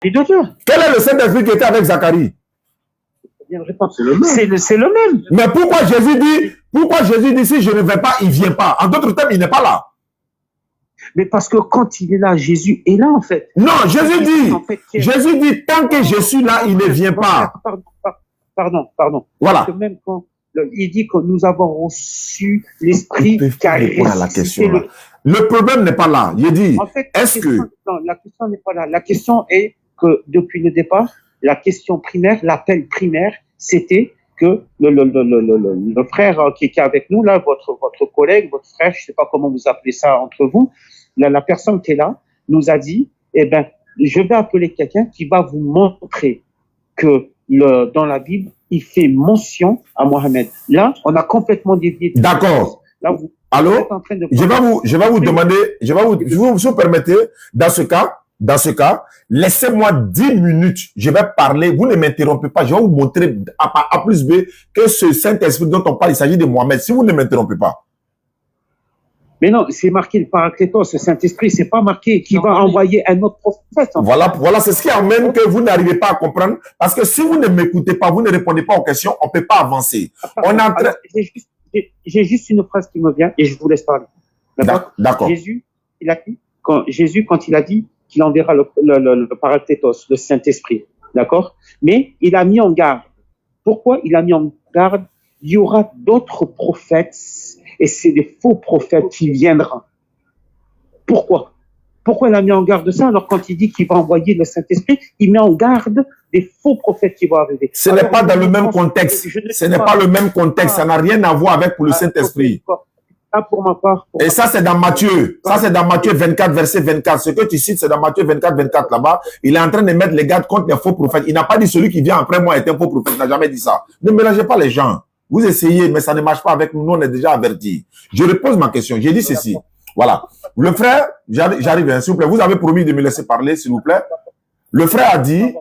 de Dieu. Quel est le Saint-Esprit qui était avec Zacharie? C'est le même. Mais pourquoi Jésus dit si je ne vais pas, il ne vient pas? En d'autres termes, il n'est pas là. Mais parce que quand il est là, Jésus est là en fait. Non, Jésus dit, tant que je suis là, il ne vient pas. Pardon. Voilà. Parce que même quand il dit que nous avons reçu l'Esprit qui a ressuscité le problème n'est pas là. Il dit, en fait, est-ce que... Non, la question n'est pas là. La question est que depuis le départ, la question primaire, l'appel primaire, c'était que le frère qui est avec nous, là, votre collègue, votre frère, je ne sais pas comment vous appelez ça entre vous, la personne qui est là, nous a dit, eh ben, je vais appeler quelqu'un qui va vous montrer que dans la Bible, il fait mention à Mohamed. Là, on a complètement dévié. D'accord. Là, vous allô, êtes en train de... je vais vous demander, si vous permettez, dans ce cas, laissez-moi 10 minutes, je vais parler, vous ne m'interrompez pas, je vais vous montrer A plus B que ce Saint-Esprit dont on parle, il s'agit de Mohamed, si vous ne m'interrompez pas. Mais non, c'est marqué le Paraclétos, ce Saint-Esprit, c'est pas marqué qui va envoyer un autre prophète. Voilà, c'est ce qui amène que vous n'arrivez pas à comprendre, parce que si vous ne m'écoutez pas, vous ne répondez pas aux questions, on ne peut pas avancer. J'ai juste une phrase qui me vient et je vous laisse parler. D'accord. Jésus, quand il a dit qu'il enverra le Paraclétos, le Saint-Esprit, d'accord? Mais il a mis en garde. Pourquoi il a mis en garde? Il y aura d'autres prophètes et c'est des faux prophètes qui viendront. Pourquoi il a mis en garde de ça? Alors quand il dit qu'il va envoyer le Saint-Esprit, il met en garde des faux prophètes qui vont arriver. Ce n'est pas dans le même contexte. Ce n'est pas le même contexte. Ça n'a rien à voir avec le Saint-Esprit. Pour ma part. Et ça, c'est dans Matthieu. Ça, c'est dans Matthieu 24, verset 24. Ce que tu cites, c'est dans Matthieu 24, 24 là-bas. Il est en train de mettre les gardes contre les faux prophètes. Il n'a pas dit celui qui vient après moi est un faux prophète. Il n'a jamais dit ça. Ne mélangez pas les gens. Vous essayez, mais ça ne marche pas avec nous. Nous, on est déjà avertis. Je repose ma question. J'ai dit ceci. Voilà. Le frère, j'arrive, s'il vous plaît. Vous avez promis de me laisser parler, s'il vous plaît. Le frère a dit,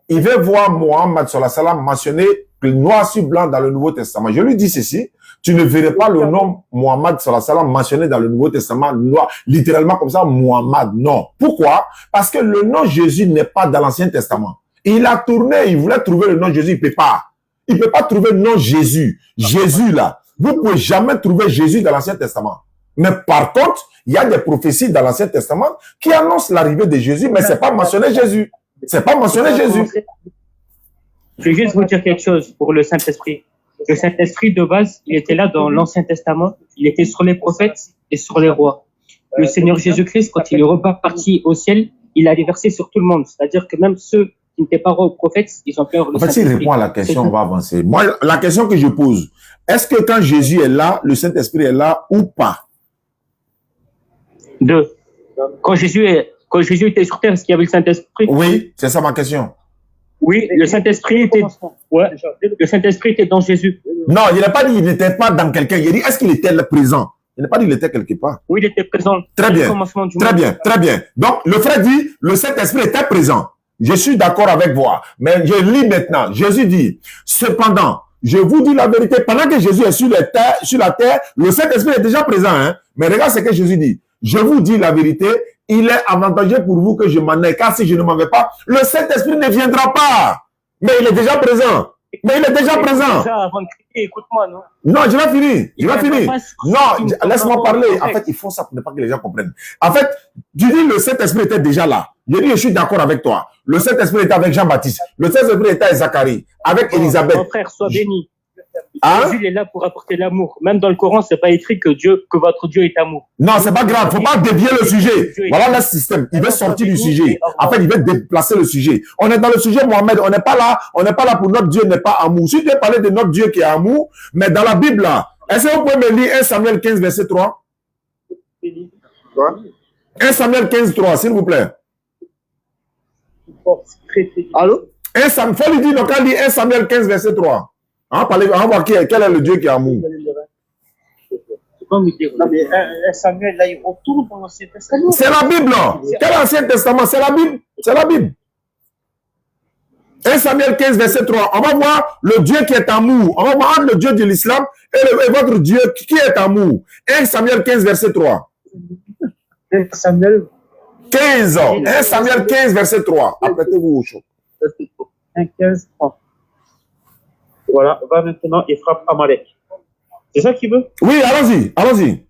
il veut voir Mohammed sallallahu alayhi wa sallam mentionner noir sur blanc dans le Nouveau Testament. Je lui dis ceci. Tu ne verrais pas le nom Mohammed sallallahu alayhi wa sallam mentionné dans le Nouveau Testament, noir, littéralement comme ça, Mohammed. Non. Pourquoi? Parce que le nom Jésus n'est pas dans l'Ancien Testament. Il a tourné, il voulait trouver le nom Jésus, il ne peut pas. Il ne peut pas trouver le nom Jésus. Jésus, là. Vous ne pouvez jamais trouver Jésus dans l'Ancien Testament. Mais par contre, il y a des prophéties dans l'Ancien Testament qui annoncent l'arrivée de Jésus, mais ce n'est pas mentionné Jésus. C'est pas mentionné Jésus. Je vais juste vous dire quelque chose pour le Saint-Esprit. Le Saint-Esprit, de base, il était là dans l'Ancien Testament. Il était sur les prophètes et sur les rois. Le Seigneur Jésus-Christ, quand il est reparti au ciel, il a déversé sur tout le monde. C'est-à-dire que même ceux qui n'étaient pas rois ou prophètes, ils ont peur. En fait, s'il répond à la question, on va avancer. Moi, la question que je pose, est-ce que quand Jésus est là, le Saint-Esprit est là ou pas? Quand Jésus était sur terre, est-ce qu'il y avait le Saint-Esprit? Oui, c'est ça ma question. Oui, le Saint-Esprit était, le Saint-Esprit était dans Jésus. Non, il n'a pas dit qu'il n'était pas dans quelqu'un. Il a dit, est-ce qu'il était présent? Il n'a pas dit qu'il était quelque part. Oui, il était présent. Très bien. Très bien. Donc, le frère dit, le Saint-Esprit était présent. Je suis d'accord avec vous. Mais je lis maintenant. Jésus dit, cependant, je vous dis la vérité, pendant que Jésus est sur la terre, le Saint-Esprit est déjà présent. Hein? Mais regarde ce que Jésus dit. Je vous dis la vérité, il est avantageux pour vous que je m'en aille, car si je ne m'en vais pas, le Saint-Esprit ne viendra pas. Mais il est déjà présent. Avant de crier, écoute-moi, non? Non, je vais finir. Non, laisse-moi parler. En fait, ils font ça pour ne pas que les gens comprennent. En fait, tu dis le Saint-Esprit était déjà là. Je dis, je suis d'accord avec toi. Le Saint-Esprit était avec Jean-Baptiste. Le Saint-Esprit était avec Zacharie, avec Élisabeth. Mon frère, sois béni. Jésus, il est là pour apporter l'amour. Même dans le Coran, c'est pas écrit que votre Dieu est amour. Non, c'est pas grave. Faut pas dévier le sujet. Voilà le système. Il veut sortir du sujet. En fait, il veut déplacer le sujet. On est dans le sujet Mohamed. On n'est pas là pour notre Dieu n'est pas amour. Si tu veux parler de notre Dieu qui est amour, mais dans la Bible là, est-ce que vous pouvez me lire 1 Samuel 15 verset 3? 1 Samuel 15 3, s'il vous plaît. Allô? Faut lui dire, donc, on lit 1 Samuel 15 verset 3. On va voir quel est le Dieu qui est amour. Non, mais Samuel, là, il retourne dans l'Ancien Testament. C'est la Bible, non? Quel Ancien Testament? C'est la Bible. C'est la Bible. 1 Samuel 15, verset 3. On va voir le Dieu qui est amour. On va voir le Dieu de l'islam et votre Dieu qui est amour. 1 Samuel 15, verset 3. 1 Samuel 15. 1 Samuel 15, verset 3. Apprêtez-vous au chaud. 1, 15, 3. Voilà, va maintenant et frappe Amalek. C'est ça qu'il veut? Oui, allons-y, allons-y.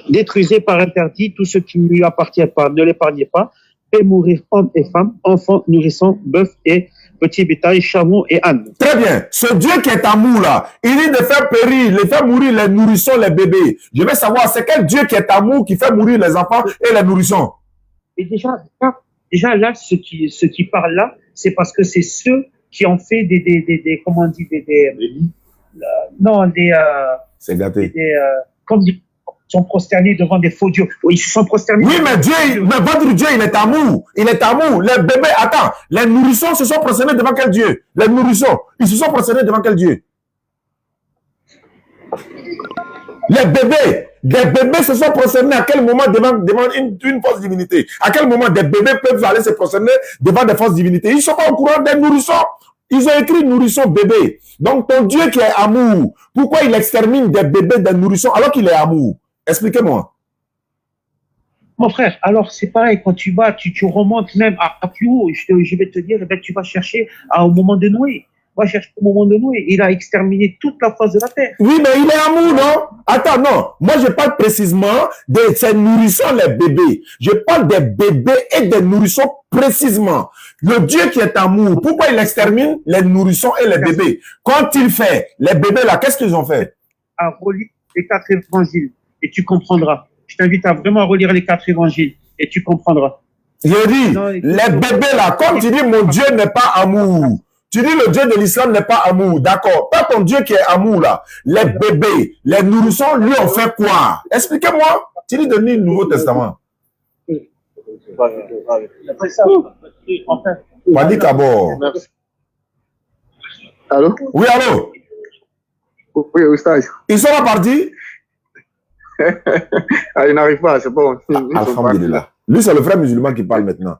Détruisez par interdit tout ce qui ne lui appartient pas, ne l'épargnez pas, faites mourir hommes et femmes, enfants, nourrissons, bœufs et petits bétail, chameaux et ânes. Très bien. Ce Dieu qui est amour là, il dit de faire périr, de faire mourir les nourrissons, les bébés. Je veux savoir, c'est quel Dieu qui est amour qui fait mourir les enfants et les nourrissons? Et déjà là, ce qui parle là, c'est parce que c'est ceux qui ont fait comment on dit, C'est gâté. comme ils sont prosternés devant des faux dieux. Oui, ils se sont prosternés. Oui, mais votre Dieu, il est amour. Il est amour. Les bébés, attends, les nourrissons se sont prosternés devant quel Dieu? Les nourrissons, ils se sont prosternés devant quel Dieu? Les bébés se sont prosternés à quel moment devant une fausse divinité? À quel moment des bébés peuvent aller se prosterner devant des fausses divinités? Ils ne sont pas au courant des nourrissons. Ils ont écrit nourrissons bébés. Donc ton Dieu qui est amour, pourquoi il extermine des bébés, des nourrissons alors qu'il est amour? Expliquez-moi. Mon frère, alors c'est pareil, quand tu vas, tu remontes même à plus haut, je vais te dire, eh ben, tu vas chercher au moment de Noé. Va chercher au moment de Noé. Il a exterminé toute la face de la terre. Oui, mais il est amour, non? Attends, non. Moi, je parle précisément de ces nourrissons, les bébés. Je parle des bébés et des nourrissons précisément. Le Dieu qui est amour, pourquoi il extermine les nourrissons et les bébés? Quand il fait, les bébés là, qu'est-ce qu'ils ont fait? À relire les 4 évangiles et tu comprendras. Je t'invite à vraiment relire les 4 évangiles et tu comprendras. Je dis, les bébés là, comme tu dis, mon Dieu n'est pas amour. Tu dis le Dieu de l'islam n'est pas amour, d'accord. Pas ton Dieu qui est amour là. Les bébés, les nourrissons, lui ont fait quoi? Expliquez-moi. Tu dis de lire le Nouveau Testament. Madi Kabor. Allô? Oui, allô? Oui, au stage. Ils sont partis? Ah, ils n'arrivent pas, c'est bon. Alhamdulillah. Lui, c'est le frère musulman qui parle maintenant.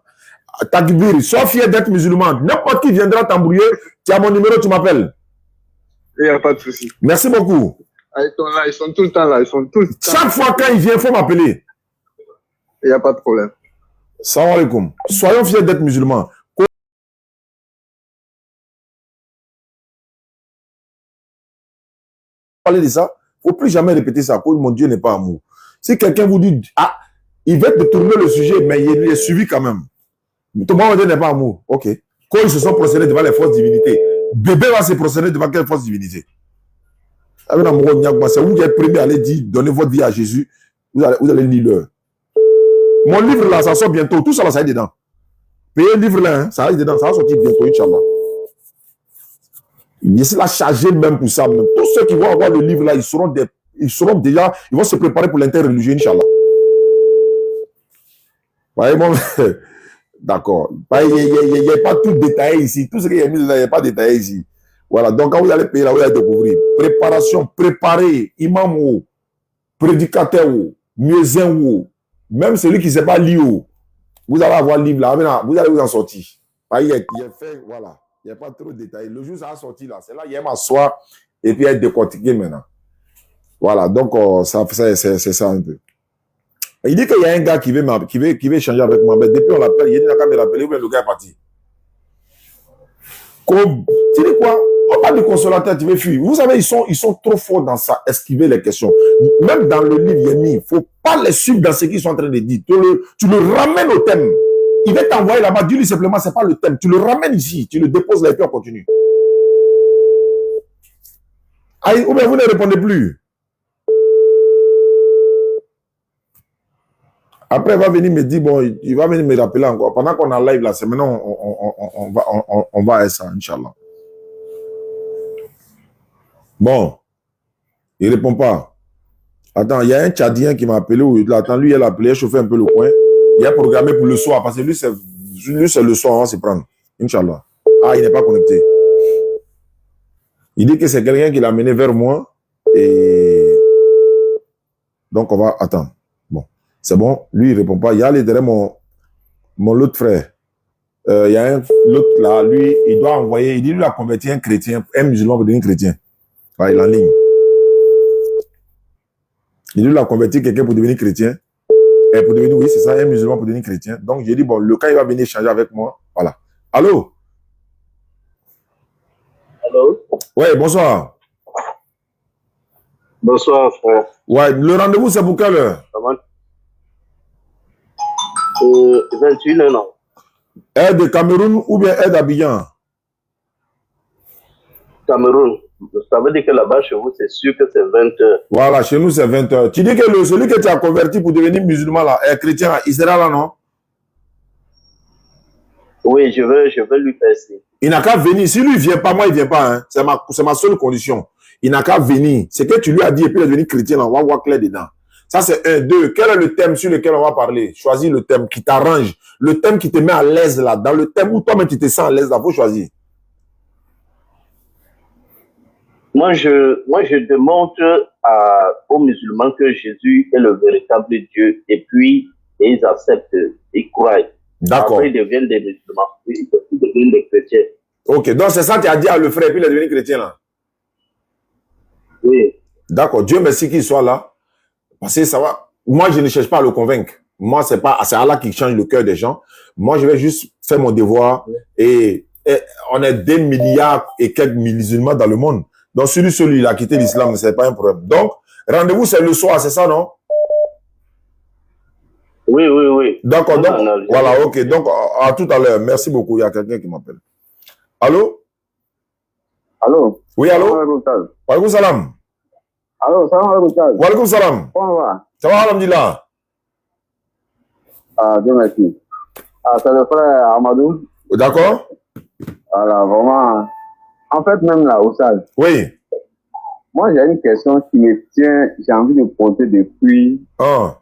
Takbir, sois fier d'être musulman. N'importe qui viendra t'embrouiller, tu as mon numéro, tu m'appelles. Il n'y a pas de souci. Merci beaucoup. Ah, ils sont là, ils sont tout le temps là, ils sont tout le temps. Chaque fois quand il vient, il faut m'appeler. Il n'y a pas de problème. Salam alaikum. Soyons fiers d'être musulmans. Parler de ça, il ne faut plus jamais répéter ça, cause mon Dieu n'est pas amour. Si quelqu'un vous dit, ah, il veut détourner le sujet, mais il est suivi quand même. Ton Dieu n'est pas amour. Ok. Quand ils se sont procédés devant les fausses divinités, bébé va se procéder devant quelle fausse divinité? C'est vous qui êtes premier à aller dire, donnez votre vie à Jésus, vous allez lire l'heure. Mon livre là, ça sort bientôt. Tout ça là, ça est dedans. Payez le livre là, hein, ça reste dedans. Ça va sortir bientôt, Inch'Allah. Il est là chargé même pour ça. Même. Tous ceux qui vont avoir le livre là, ils seront déjà, ils vont se préparer pour l'interreligieux, Inch'Allah. Voyez, bon, d'accord. Il n'y a pas tout détaillé ici. Tout ce qui est mis là, il n'y a pas détaillé ici. Voilà. Donc, quand vous allez payer là, vous allez découvrir. Préparation, préparer, imam ou, prédicateur ou, muezzin ou, même celui qui ne sait pas lire ou, vous allez avoir le livre là, vous allez vous en sortir. Il est fait, voilà. Il n'y a pas trop de détails. Le jour ça a sorti là, c'est là, il y a m'asseoir et puis être décortiqué maintenant. Voilà, donc c'est ça un peu. Il dit qu'il y a un gars qui veut échanger avec moi, mais depuis on l'appelle, il dit qu'il va me rappeler, le gars est parti. Tu dis quoi? On parle de consolateur, tu veux fuir. Vous savez, ils sont trop forts dans ça, esquiver les questions. Même dans le livre Yémi, il ne faut pas les suivre dans ce qu'ils sont en train de dire. Tu le ramènes au thème. Il va t'envoyer là-bas, dis-lui simplement, ce n'est pas le thème. Tu le ramènes ici, tu le déposes là et puis on continue. Aïe, ou bien vous ne répondez plus. Après, il va venir me dire, bon, il va venir me rappeler encore. Pendant qu'on est en live là, c'est maintenant, on va à ça, Inch'Allah. Bon, il ne répond pas. Attends, il y a un Tchadien qui m'a appelé. Attends, lui, il a appelé, il a chauffé un peu le coin. Il a programmé pour le soir, parce que lui, c'est le soir, on va se prendre. Inch'Allah. Ah, il n'est pas connecté. Il dit que c'est quelqu'un qui l'a mené vers moi. Et donc, on va attendre. Bon, c'est bon. Lui, il ne répond pas. Il y a derrière mon l'autre frère. Il y a l'autre là, lui, il doit envoyer. Il dit, lui, il a converti un chrétien, un musulman pour devenir chrétien. Ouais, il est en ligne. Il lui a converti quelqu'un pour devenir chrétien. Et pour devenir, oui, c'est ça, un musulman pour devenir chrétien. Donc, j'ai dit, bon, le cas, il va venir échanger avec moi. Voilà. Allô? Allô? Ouais, bonsoir. Bonsoir, frère. Ouais, le rendez-vous, c'est pour quelle heure? Comment? 21 ans. Aide de Cameroun ou bien aide d'Abidjan? Cameroun. Ça veut dire que là-bas, chez vous, c'est sûr que c'est 20 heures. Voilà, chez nous, c'est 20 heures. Tu dis que celui que tu as converti pour devenir musulman, là, chrétien, il sera là, non? Oui, je veux lui faire signe. Il n'a qu'à venir. Si lui ne vient pas, moi, il ne vient pas. Hein. C'est ma seule condition. Il n'a qu'à venir. C'est que tu lui as dit, et puis il est devenu chrétien, là, on va voir clair dedans. Ça, c'est un. Deux, quel est le thème sur lequel on va parler? Choisis le thème qui t'arrange. Le thème qui te met à l'aise, là. Dans le thème où toi-même, tu te sens à l'aise, là, il faut choisir. Moi, je démontre aux musulmans que Jésus est le véritable Dieu et puis ils acceptent, ils croient. D'accord. Après, ils deviennent des musulmans. Ils deviennent des chrétiens. Ok, donc c'est ça que tu as dit à le frère et puis il est devenu chrétien, là. Oui. D'accord, Dieu merci qu'il soit là. Parce que ça va. Moi, je ne cherche pas à le convaincre. Moi, c'est Allah qui change le cœur des gens. Moi, je vais juste faire mon devoir. Et on est 2 milliards et quelques musulmans dans le monde. Donc, celui il a quitté l'islam, c'est pas un problème. Donc, rendez-vous, c'est le soir, c'est ça, non? Oui, oui, oui. D'accord, donc, voilà, ok. Donc, à tout à l'heure. Merci beaucoup. Il y a quelqu'un qui m'appelle. Allô? Allô? Oui, allô? Wa alaikum salam. Allô, salam alaikum. Wa alaikum salam. Comment on va? Ça va, alhamdulillah? Ah, Dieu merci. Ah, c'est le frère Amadou. D'accord? Voilà, vraiment. En fait, même là, Oussal, Oui. moi, j'ai une question qui me tient, j'ai envie de poser depuis. Ah.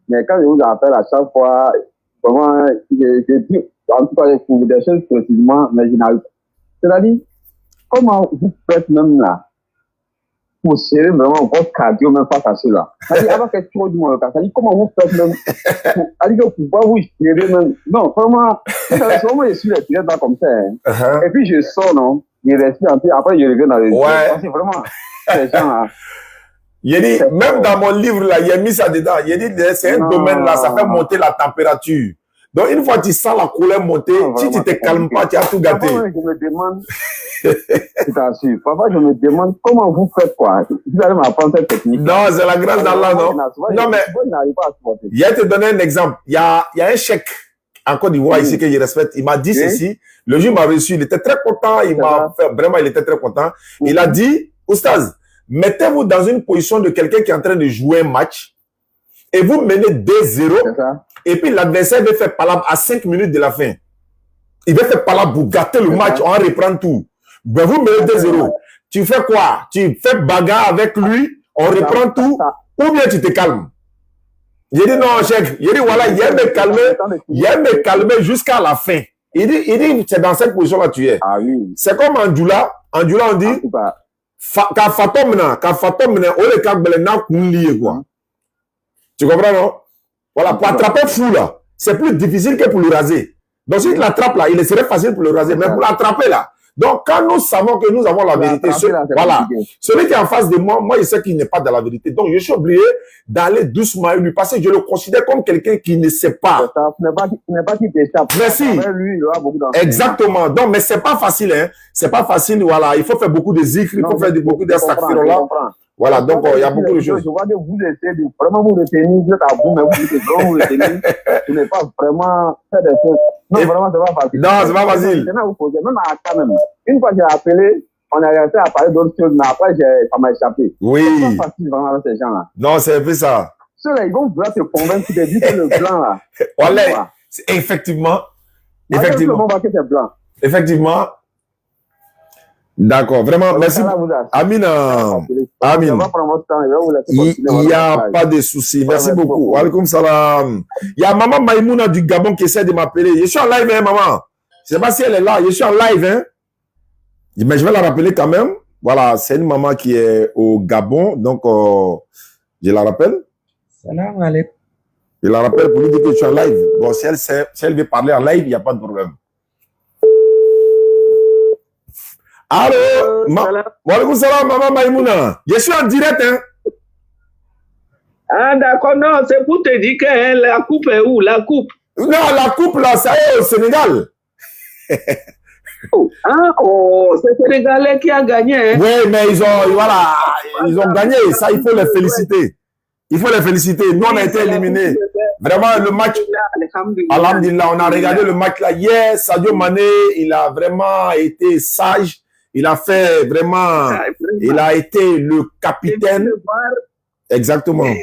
Mais quand je vous appelle à chaque fois, vraiment, j'ai dit, en tout cas, je trouve des choses précisément, mais je n'arrive pas. C'est-à-dire, comment vous faites même là, pour serrer vraiment votre cardio même face à cela? C'est-à-dire, avant que tu du monde, c'est-à-dire, comment vous faites même, pour pouvoir vous gérer même. Non, vraiment, vraiment, je suis les pilotes là comme ça. Hein. Et puis, je sors, non? Je respire un peu, après, je reviens dans les. Ouais. Parce que vraiment, ces gens-là. Il dit, même dans mon livre, là, il a mis ça dedans. Il dit, c'est un domaine là, ça fait monter la température. Donc, une fois que tu sens la colère monter, si tu ne te calmes pas, tu as tout gâté. Parfois, je me demande, je t'assure, parfois, je me demande comment vous faites quoi. Vous allez m'apprendre cette technique. Non, c'est la grâce d'Allah, non? Non, mais, il a te donné un exemple. Il y a un chèque en Côte d'Ivoire ici que je respecte. Il m'a dit ceci. Le jour, il m'a reçu. Il était très content. Il m'a fait, vraiment, il était très content. Il a dit, Oustaz, mettez-vous dans une position de quelqu'un qui est en train de jouer un match et vous menez 2-0 et puis l'adversaire va faire palabre à 5 minutes de la fin. Il va faire palabre pour gâter le match, on va reprendre tout. Ben vous menez 2-0. Tu fais quoi? Tu fais bagarre avec lui, on reprend tout, ou bien tu te calmes. Il dit non, chèque. Il dit voilà, il aime me calmer jusqu'à la fin. Il dit c'est dans cette position-là tu es. Ah oui. C'est comme Andjoula. Andjoula, on dit ka fatom ne ole ka belena kunlié quoi. Tu comprends non? Voilà, pour attraper fou là, c'est plus difficile que pour le raser. Donc si tu l'attrapes là, il serait facile pour le raser, mais pour l'attraper là. Donc quand nous savons que nous avons la vérité, voilà, celui qui est en face de moi, moi je sais qu'il n'est pas dans la vérité. Donc je suis obligé d'aller doucement à lui parce que je le considère comme quelqu'un qui ne sait pas. Ce n'est pas qui t'échappe. Merci. Exactement. Donc mais c'est pas facile, hein. C'est pas facile, voilà. Il faut faire beaucoup de zikr, il faut faire beaucoup de là. Voilà, donc il y a beaucoup de choses. Je vois que vous essayez de vraiment vous retenir, vous êtes à bout, mais vous êtes vraiment vous retenir. Ce n'est pas vraiment faire des choses. Non, vraiment, c'est pas facile. Non, c'est pas facile. Même à quand même. Une fois que j'ai appelé, on a resté à parler d'autres choses, mais après, ça m'a échappé. Oui. C'est pas facile vraiment avec ces gens-là. Non, c'est un peu ça. Ceux-là, ils vont vouloir te convaincre de dire que le blanc, là. Voilà. Effectivement. Effectivement. Effectivement. D'accord, vraiment, merci. Amin. Amin. Il n'y a pas de souci. Merci beaucoup. Wa alaikum salam. Il y a maman Maïmouna du Gabon qui essaie de m'appeler. Je suis en live, hein, maman. Je ne sais pas si elle est là. Je suis en live, hein. Mais je vais la rappeler quand même. Voilà, c'est une maman qui est au Gabon. Donc, je la rappelle. Salam alaikum. Je la rappelle pour lui dire que je suis en live. Bon, si elle veut parler en live, il n'y a pas de problème. Allô? Wa alaikum salam, maman Maïmouna. Je suis en direct, hein? Ah, d'accord, non, c'est pour te dire que la coupe est où? La coupe. Non, la coupe, là, ça est au Sénégal. Ah, oh, c'est le Sénégalais qui a gagné. Hein? Oui, mais ils ont gagné. Ça, il faut les féliciter. Il faut les féliciter. Nous, on a été éliminés. Vraiment, le match, alhamdulillah, on a regardé le match là hier. Sadio Mané, il a vraiment été sage. Il a fait vraiment, il a été le capitaine. Exactement.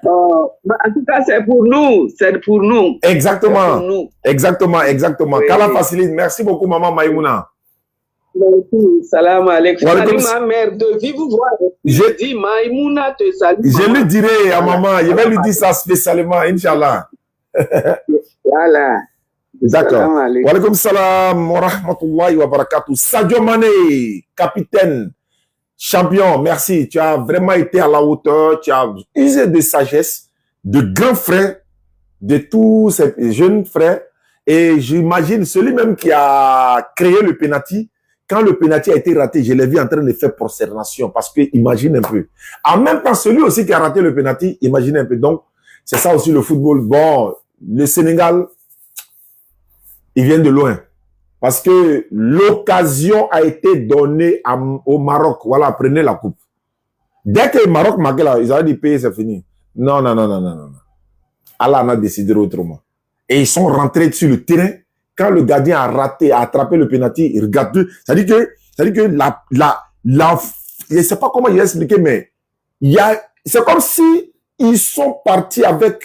En tout cas, c'est pour nous. C'est pour nous. Exactement. Pour nous. Exactement. Oui. Kala facilite. Merci beaucoup, maman Maïmouna. Merci. Salam alaikum. Walaikum. Ma mère de vive voix. Je dis Maïmouna te salue. Je lui dirai à maman, je vais lui dire ça spécialement, Inch'Allah. Voilà. D'accord. Salam alaikum. Walaikum salam wa rahmatullahi wa barakatuh. Sadio Mané, capitaine, champion, merci. Tu as vraiment été à la hauteur. Tu as usé de sagesse, de grands frères, de tous ces jeunes frères. Et j'imagine celui même qui a créé le penalty. Quand le penalty a été raté, je l'ai vu en train de faire prosternation. Parce que imagine un peu. En même temps, celui aussi qui a raté le penalty, imagine un peu. Donc, c'est ça aussi le football. Bon, le Sénégal, il vient de loin. Parce que l'occasion a été donnée au Maroc. Voilà, prenez la coupe. Dès que le Maroc marquait là, ils avaient dit payer, c'est fini. Non. Allah en a décidé autrement. Et ils sont rentrés sur le terrain. Quand le gardien a raté, a attrapé le penalty, il regarde. C'est-à-dire que je ne sais pas comment il a expliqué, mais c'est comme si ils sont partis avec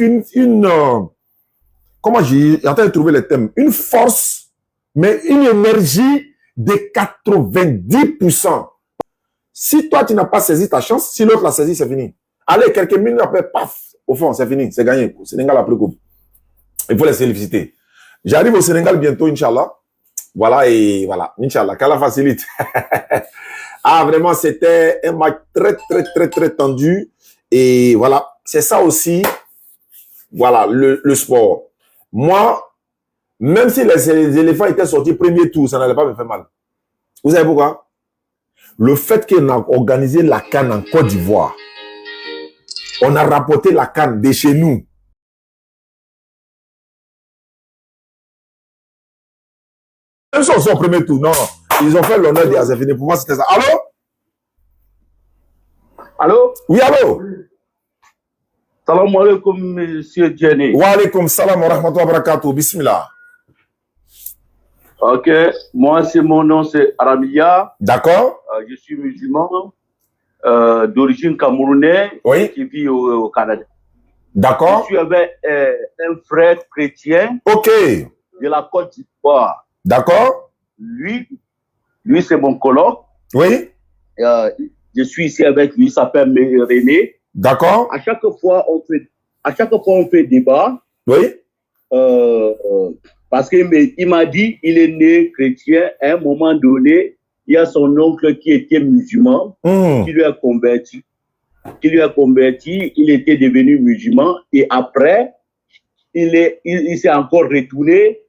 comment j'ai en train de trouver le thème, une force, mais une énergie de 90%. Si toi, tu n'as pas saisi ta chance, si l'autre l'a saisi, c'est fini. Allez, quelques minutes après, paf, au fond, c'est fini, c'est gagné. Le Sénégal a pris coupe. Il faut les féliciter. J'arrive au Sénégal bientôt, Inch'Allah. Voilà, et voilà, Inch'Allah, qu'Allah facilite. Ah, vraiment, c'était un match très tendu. Et voilà, c'est ça aussi, voilà, le sport. Moi, même si les éléphants étaient sortis premier tour, ça n'allait pas me faire mal. Vous savez pourquoi? Le fait qu'on a organisé la CAN en Côte d'Ivoire, on a rapporté la CAN de chez nous. Ils sont au premier tour, non. Ils ont fait l'honneur des Azéfinis. Pour moi, c'était ça. Allô? Allô? Oui, allô? Salam alaikum, monsieur Djani. Wa alaikum salam wa rahmatullahi wa barakatuh. Bismillah. Ok, moi, mon nom, c'est Aramia. D'accord. Je suis musulman, d'origine camerounaise, Oui. qui vit au Canada. D'accord. Je suis avec un frère chrétien Ok. de la Côte d'Ivoire. D'accord. Lui c'est mon colloque. Oui. Je suis ici avec lui, il s'appelle René. D'accord. À chaque fois, on fait débat. Oui. Parce qu'il m'a dit, il est né chrétien. À un moment donné, il y a son oncle qui était musulman, qui lui a converti. Il était devenu musulman. Et après, il s'est encore retourné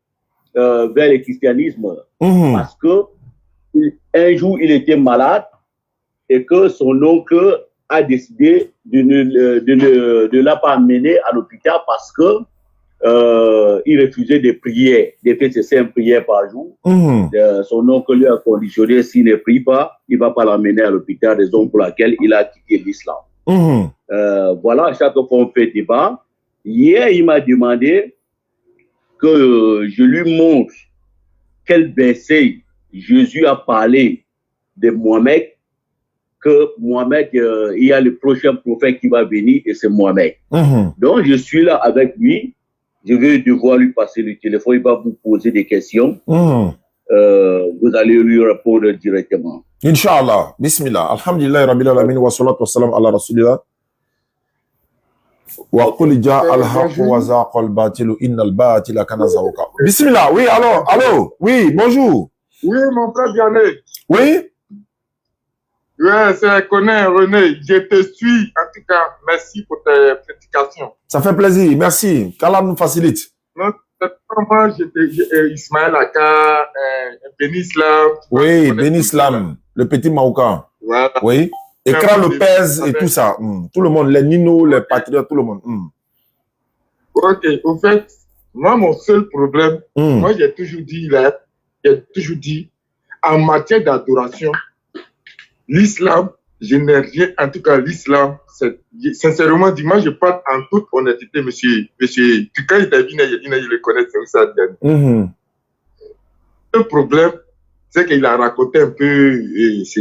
vers le christianisme. Parce que un jour, il était malade et que son oncle a décidé de ne l'a pas amener à l'hôpital parce que il refusait de prier, de faire ses 5 prières par jour. Son oncle lui a conditionné, s'il ne prie pas, il ne va pas l'amener à l'hôpital, raison pour laquelle il a quitté l'islam. Voilà, à chaque fois on fait débat. Hier, il m'a demandé que je lui montre quel verset Jésus a parlé de Mohamed, que Mohamed, il y a le prochain prophète qui va venir et c'est Mohamed. Donc, je suis là avec lui. Je vais devoir lui passer le téléphone. Il va vous poser des questions. Vous allez lui répondre directement. Inch'Allah. Bismillah. Alhamdulillah, Rabbil Alamin, wa salatu wa salam ala Rasulillah. Wa qul ja'a al-haqq wa zaqa al-batil, inna al-batila kana zahuqa. Bismillah. Oui, allô. Oui, bonjour. Oui, mon frère Vianney. Oui. Oui, c'est René. Je te suis. En tout cas, merci pour tes prédications. Ça fait plaisir. Merci. Qu'Allah nous facilite. Non, moi, j'étais Ismaël Aka, Béni Islam. Oui, Béni Islam, le petit Maoukan. Voilà. Oui. Écran Lopez et tout ça. Tout le monde, les Nino, les Patriotes, tout le monde. Ok, au fait, moi, mon seul problème, moi, j'ai toujours dit, en matière d'adoration, l'islam, je n'ai rien, en tout cas, l'islam, sincèrement dit, moi, je parle en toute honnêteté, monsieur, quand il t'a dit, il le connaît, c'est ça, Diane. Le problème, c'est qu'il a raconté un peu ce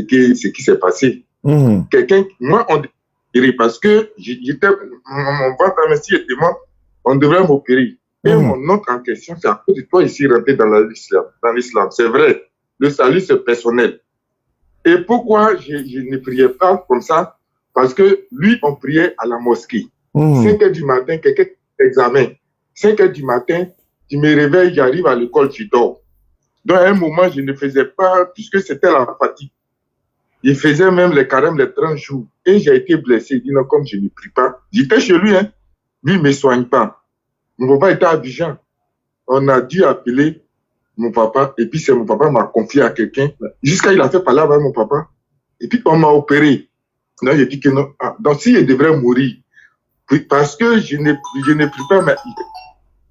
qui s'est passé. Quelqu'un, moi, on dirait, parce que j'étais, mon ventre, si était mort, on devrait m'opérer. Et mon oncle en question, c'est à cause de toi ici rentré dans l'islam. C'est vrai, le salut, c'est personnel. Et pourquoi je ne priais pas comme ça? Parce que lui, on priait à la mosquée. 5 heures du matin, quelqu'un examen. 5 heures du matin, tu me réveilles, j'arrive à l'école, tu dors. Donc, à un moment, je ne faisais pas, puisque c'était la fatigue. Je faisais même les carêmes les 30 jours. Et j'ai été blessé. Il dit non, comme je ne prie pas. J'étais chez lui, hein. Lui, il ne me soigne pas. Mon papa était à Abidjan. On a dû appeler mon papa. Et puis, c'est mon papa m'a confié à quelqu'un. Jusqu'à il a fait parler avec mon papa. Et puis, on m'a opéré. Donc, j'ai dit que non. Ah, donc, si je devrais mourir, parce que je ne prie pas, mais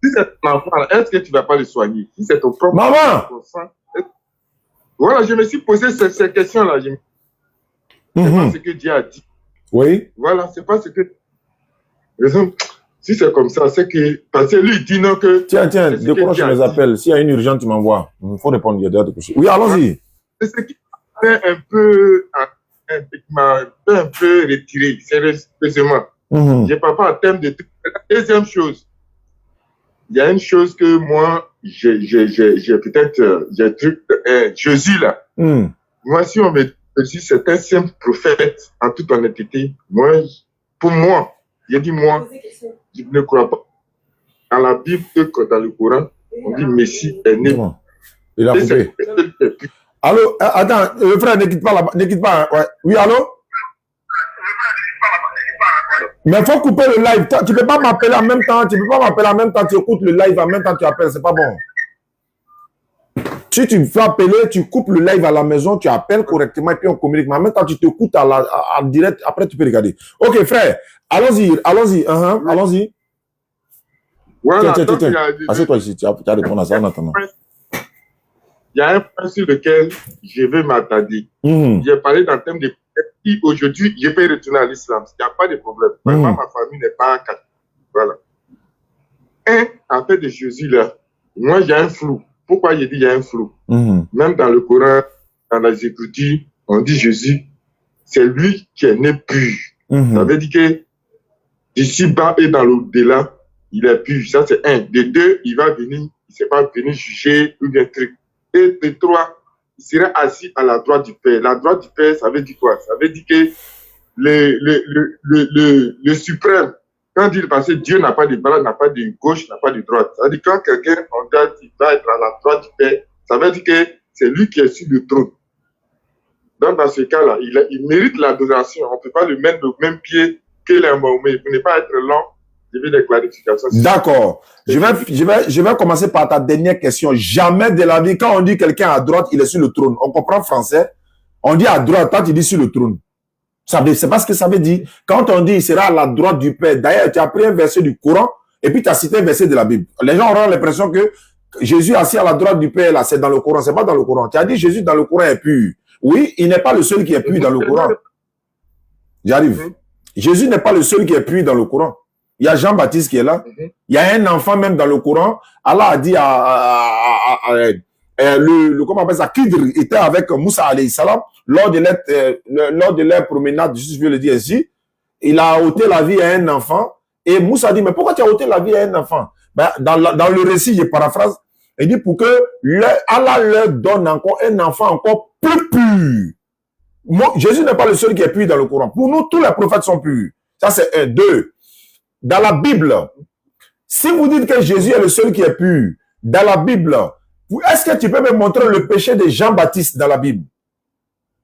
si c'est ton enfant, est-ce que tu ne vas pas le soigner? Si c'est ton propre enfant, voilà, je me suis posé ces questions-là. C'est pas ce que Dieu a dit. Oui. Voilà, c'est pas ce que... Si c'est comme ça, c'est que... Parce que lui, il dit non que... Tiens, décroche les appels. S'il y a une urgence, tu m'envoies. Il faut répondre. Il y a de coucher. Oui, allons-y. C'est ce qui m'a fait un peu retiré, sérieusement. J'ai pas en termes de trucs. La deuxième chose, il y a une chose que moi, j'ai peut-être, j'ai truc, Jésus là. Moi, si on me dit c'est un simple prophète, en toute honnêteté, moi, pour moi, j'ai dit moi, je ne crois pas. Dans la Bible, dans le Coran, on dit Messie est né. Il a coupé. Allô, attends, le frère, ne quitte pas là-bas, ne quitte pas. Ouais. Oui, allô? Mais il faut couper le live. Tu ne peux pas m'appeler en même temps. Tu écoutes le live en même temps, tu appelles. C'est pas bon. Si tu fais appeler, tu coupes le live à la maison, tu appelles correctement et puis on communique. Mais en même temps, tu t'écoutes en direct. Après, tu peux regarder. Ok, frère. Allons-y. Allons-y. Voilà, tiens. Assieds-toi ici. Tu as répondu à ça en attendant. Il y a un point sur lequel je veux m'attarder. J'ai parlé d'un thème de qui aujourd'hui, je peux retourner à l'islam. Il n'y a pas de problème. Vraiment, ma famille n'est pas catholique. Voilà. Après de Jésus, là, moi, j'ai un flou. Pourquoi j'ai dit il y a un flou? Même dans le Coran, dans les Écritures, on dit Jésus, c'est lui qui est né pur. Ça veut dire que d'ici-bas et dans l'au-delà, il est pur. Ça, c'est un. De deux, il va venir, il ne s'est pas venu juger ou bien truc. Et de trois, il sera assis à la droite du Père. La droite du Père, ça veut dire quoi? Ça veut dire que le suprême, quand il parce que Dieu n'a pas de bras, n'a pas de gauche, n'a pas de droite. Ça veut dire quand quelqu'un, on regarde, il va être à la droite du Père, ça veut dire que c'est lui qui est sur le trône. Donc, dans ce cas-là, il mérite l'adoration. On ne peut pas le mettre au même pied que les Mahomet. Pour ne pas être lent, je veux des clarifications. D'accord. Je vais commencer par ta dernière question. Jamais de la vie, quand on dit quelqu'un à droite, il est sur le trône. On comprend français. On dit à droite, toi tu dis sur le trône. C'est pas ce que ça veut dire. Quand on dit il sera à la droite du Père, d'ailleurs, tu as pris un verset du Coran et puis tu as cité un verset de la Bible. Les gens auront l'impression que Jésus assis à la droite du Père, là, c'est dans le Coran. C'est pas dans le Coran. Tu as dit Jésus dans le Coran est pur. Oui, il n'est pas le seul qui est pur dans le Coran. J'arrive. Jésus n'est pas le seul qui est pur dans le Coran. Il y a Jean-Baptiste qui est là. Il y a un enfant même dans le Coran. Allah a dit comment on appelle ça, Khidr était avec Moussa alayhi salam lors de leur promenade, je veux le dire ainsi. Il a ôté la vie à un enfant. Et Moussa dit, mais pourquoi tu as ôté la vie à un enfant? Ben, dans le récit, je paraphrase, il dit pour que Allah leur donne encore un enfant encore plus pur. Jésus n'est pas le seul qui est pur dans le Coran. Pour nous, tous les prophètes sont purs. Ça, c'est un. Deux. Dans la Bible, si vous dites que Jésus est le seul qui est pur, dans la Bible, est-ce que tu peux me montrer le péché de Jean-Baptiste dans la Bible?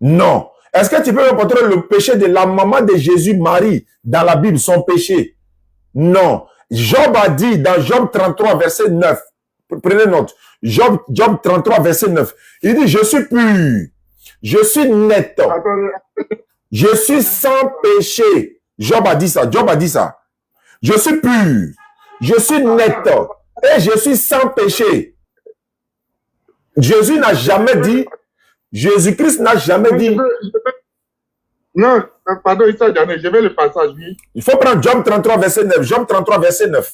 Non. Est-ce que tu peux me montrer le péché de la maman de Jésus, Marie, dans la Bible, son péché? Non. Job a dit dans Job 33, verset 9, prenez note, Job 33, verset 9, il dit, je suis pur, je suis net. Je suis sans péché. Job a dit ça. Job a dit ça. Je suis pur. Je suis net. Et je suis sans péché. Jésus n'a jamais dit, Jésus-Christ n'a jamais dit. Non, pardon, je vais le passage, oui. Il faut prendre Job 33, verset 9. Job 33, verset 9.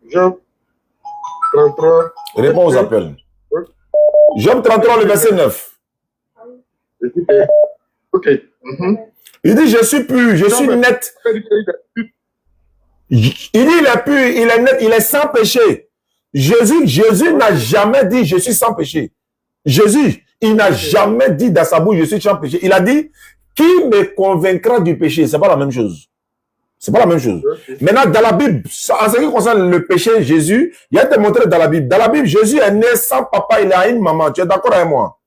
Job 33. Réponds aux appels. Job 33, le verset 9. Ok. Il dit, je suis pur, je suis net. Il dit, il est pur, il est net, il est sans péché. Jésus n'a jamais dit, je suis sans péché. Jésus, il n'a jamais dit dans sa bouche, je suis sans péché. Il a dit, qui me convaincra du péché? C'est pas la même chose. C'est pas la même chose. Maintenant, dans la Bible, en ce qui concerne le péché, Jésus, il a été montré dans la Bible. Dans la Bible, Jésus est né sans papa, il a une maman. Tu es d'accord avec moi?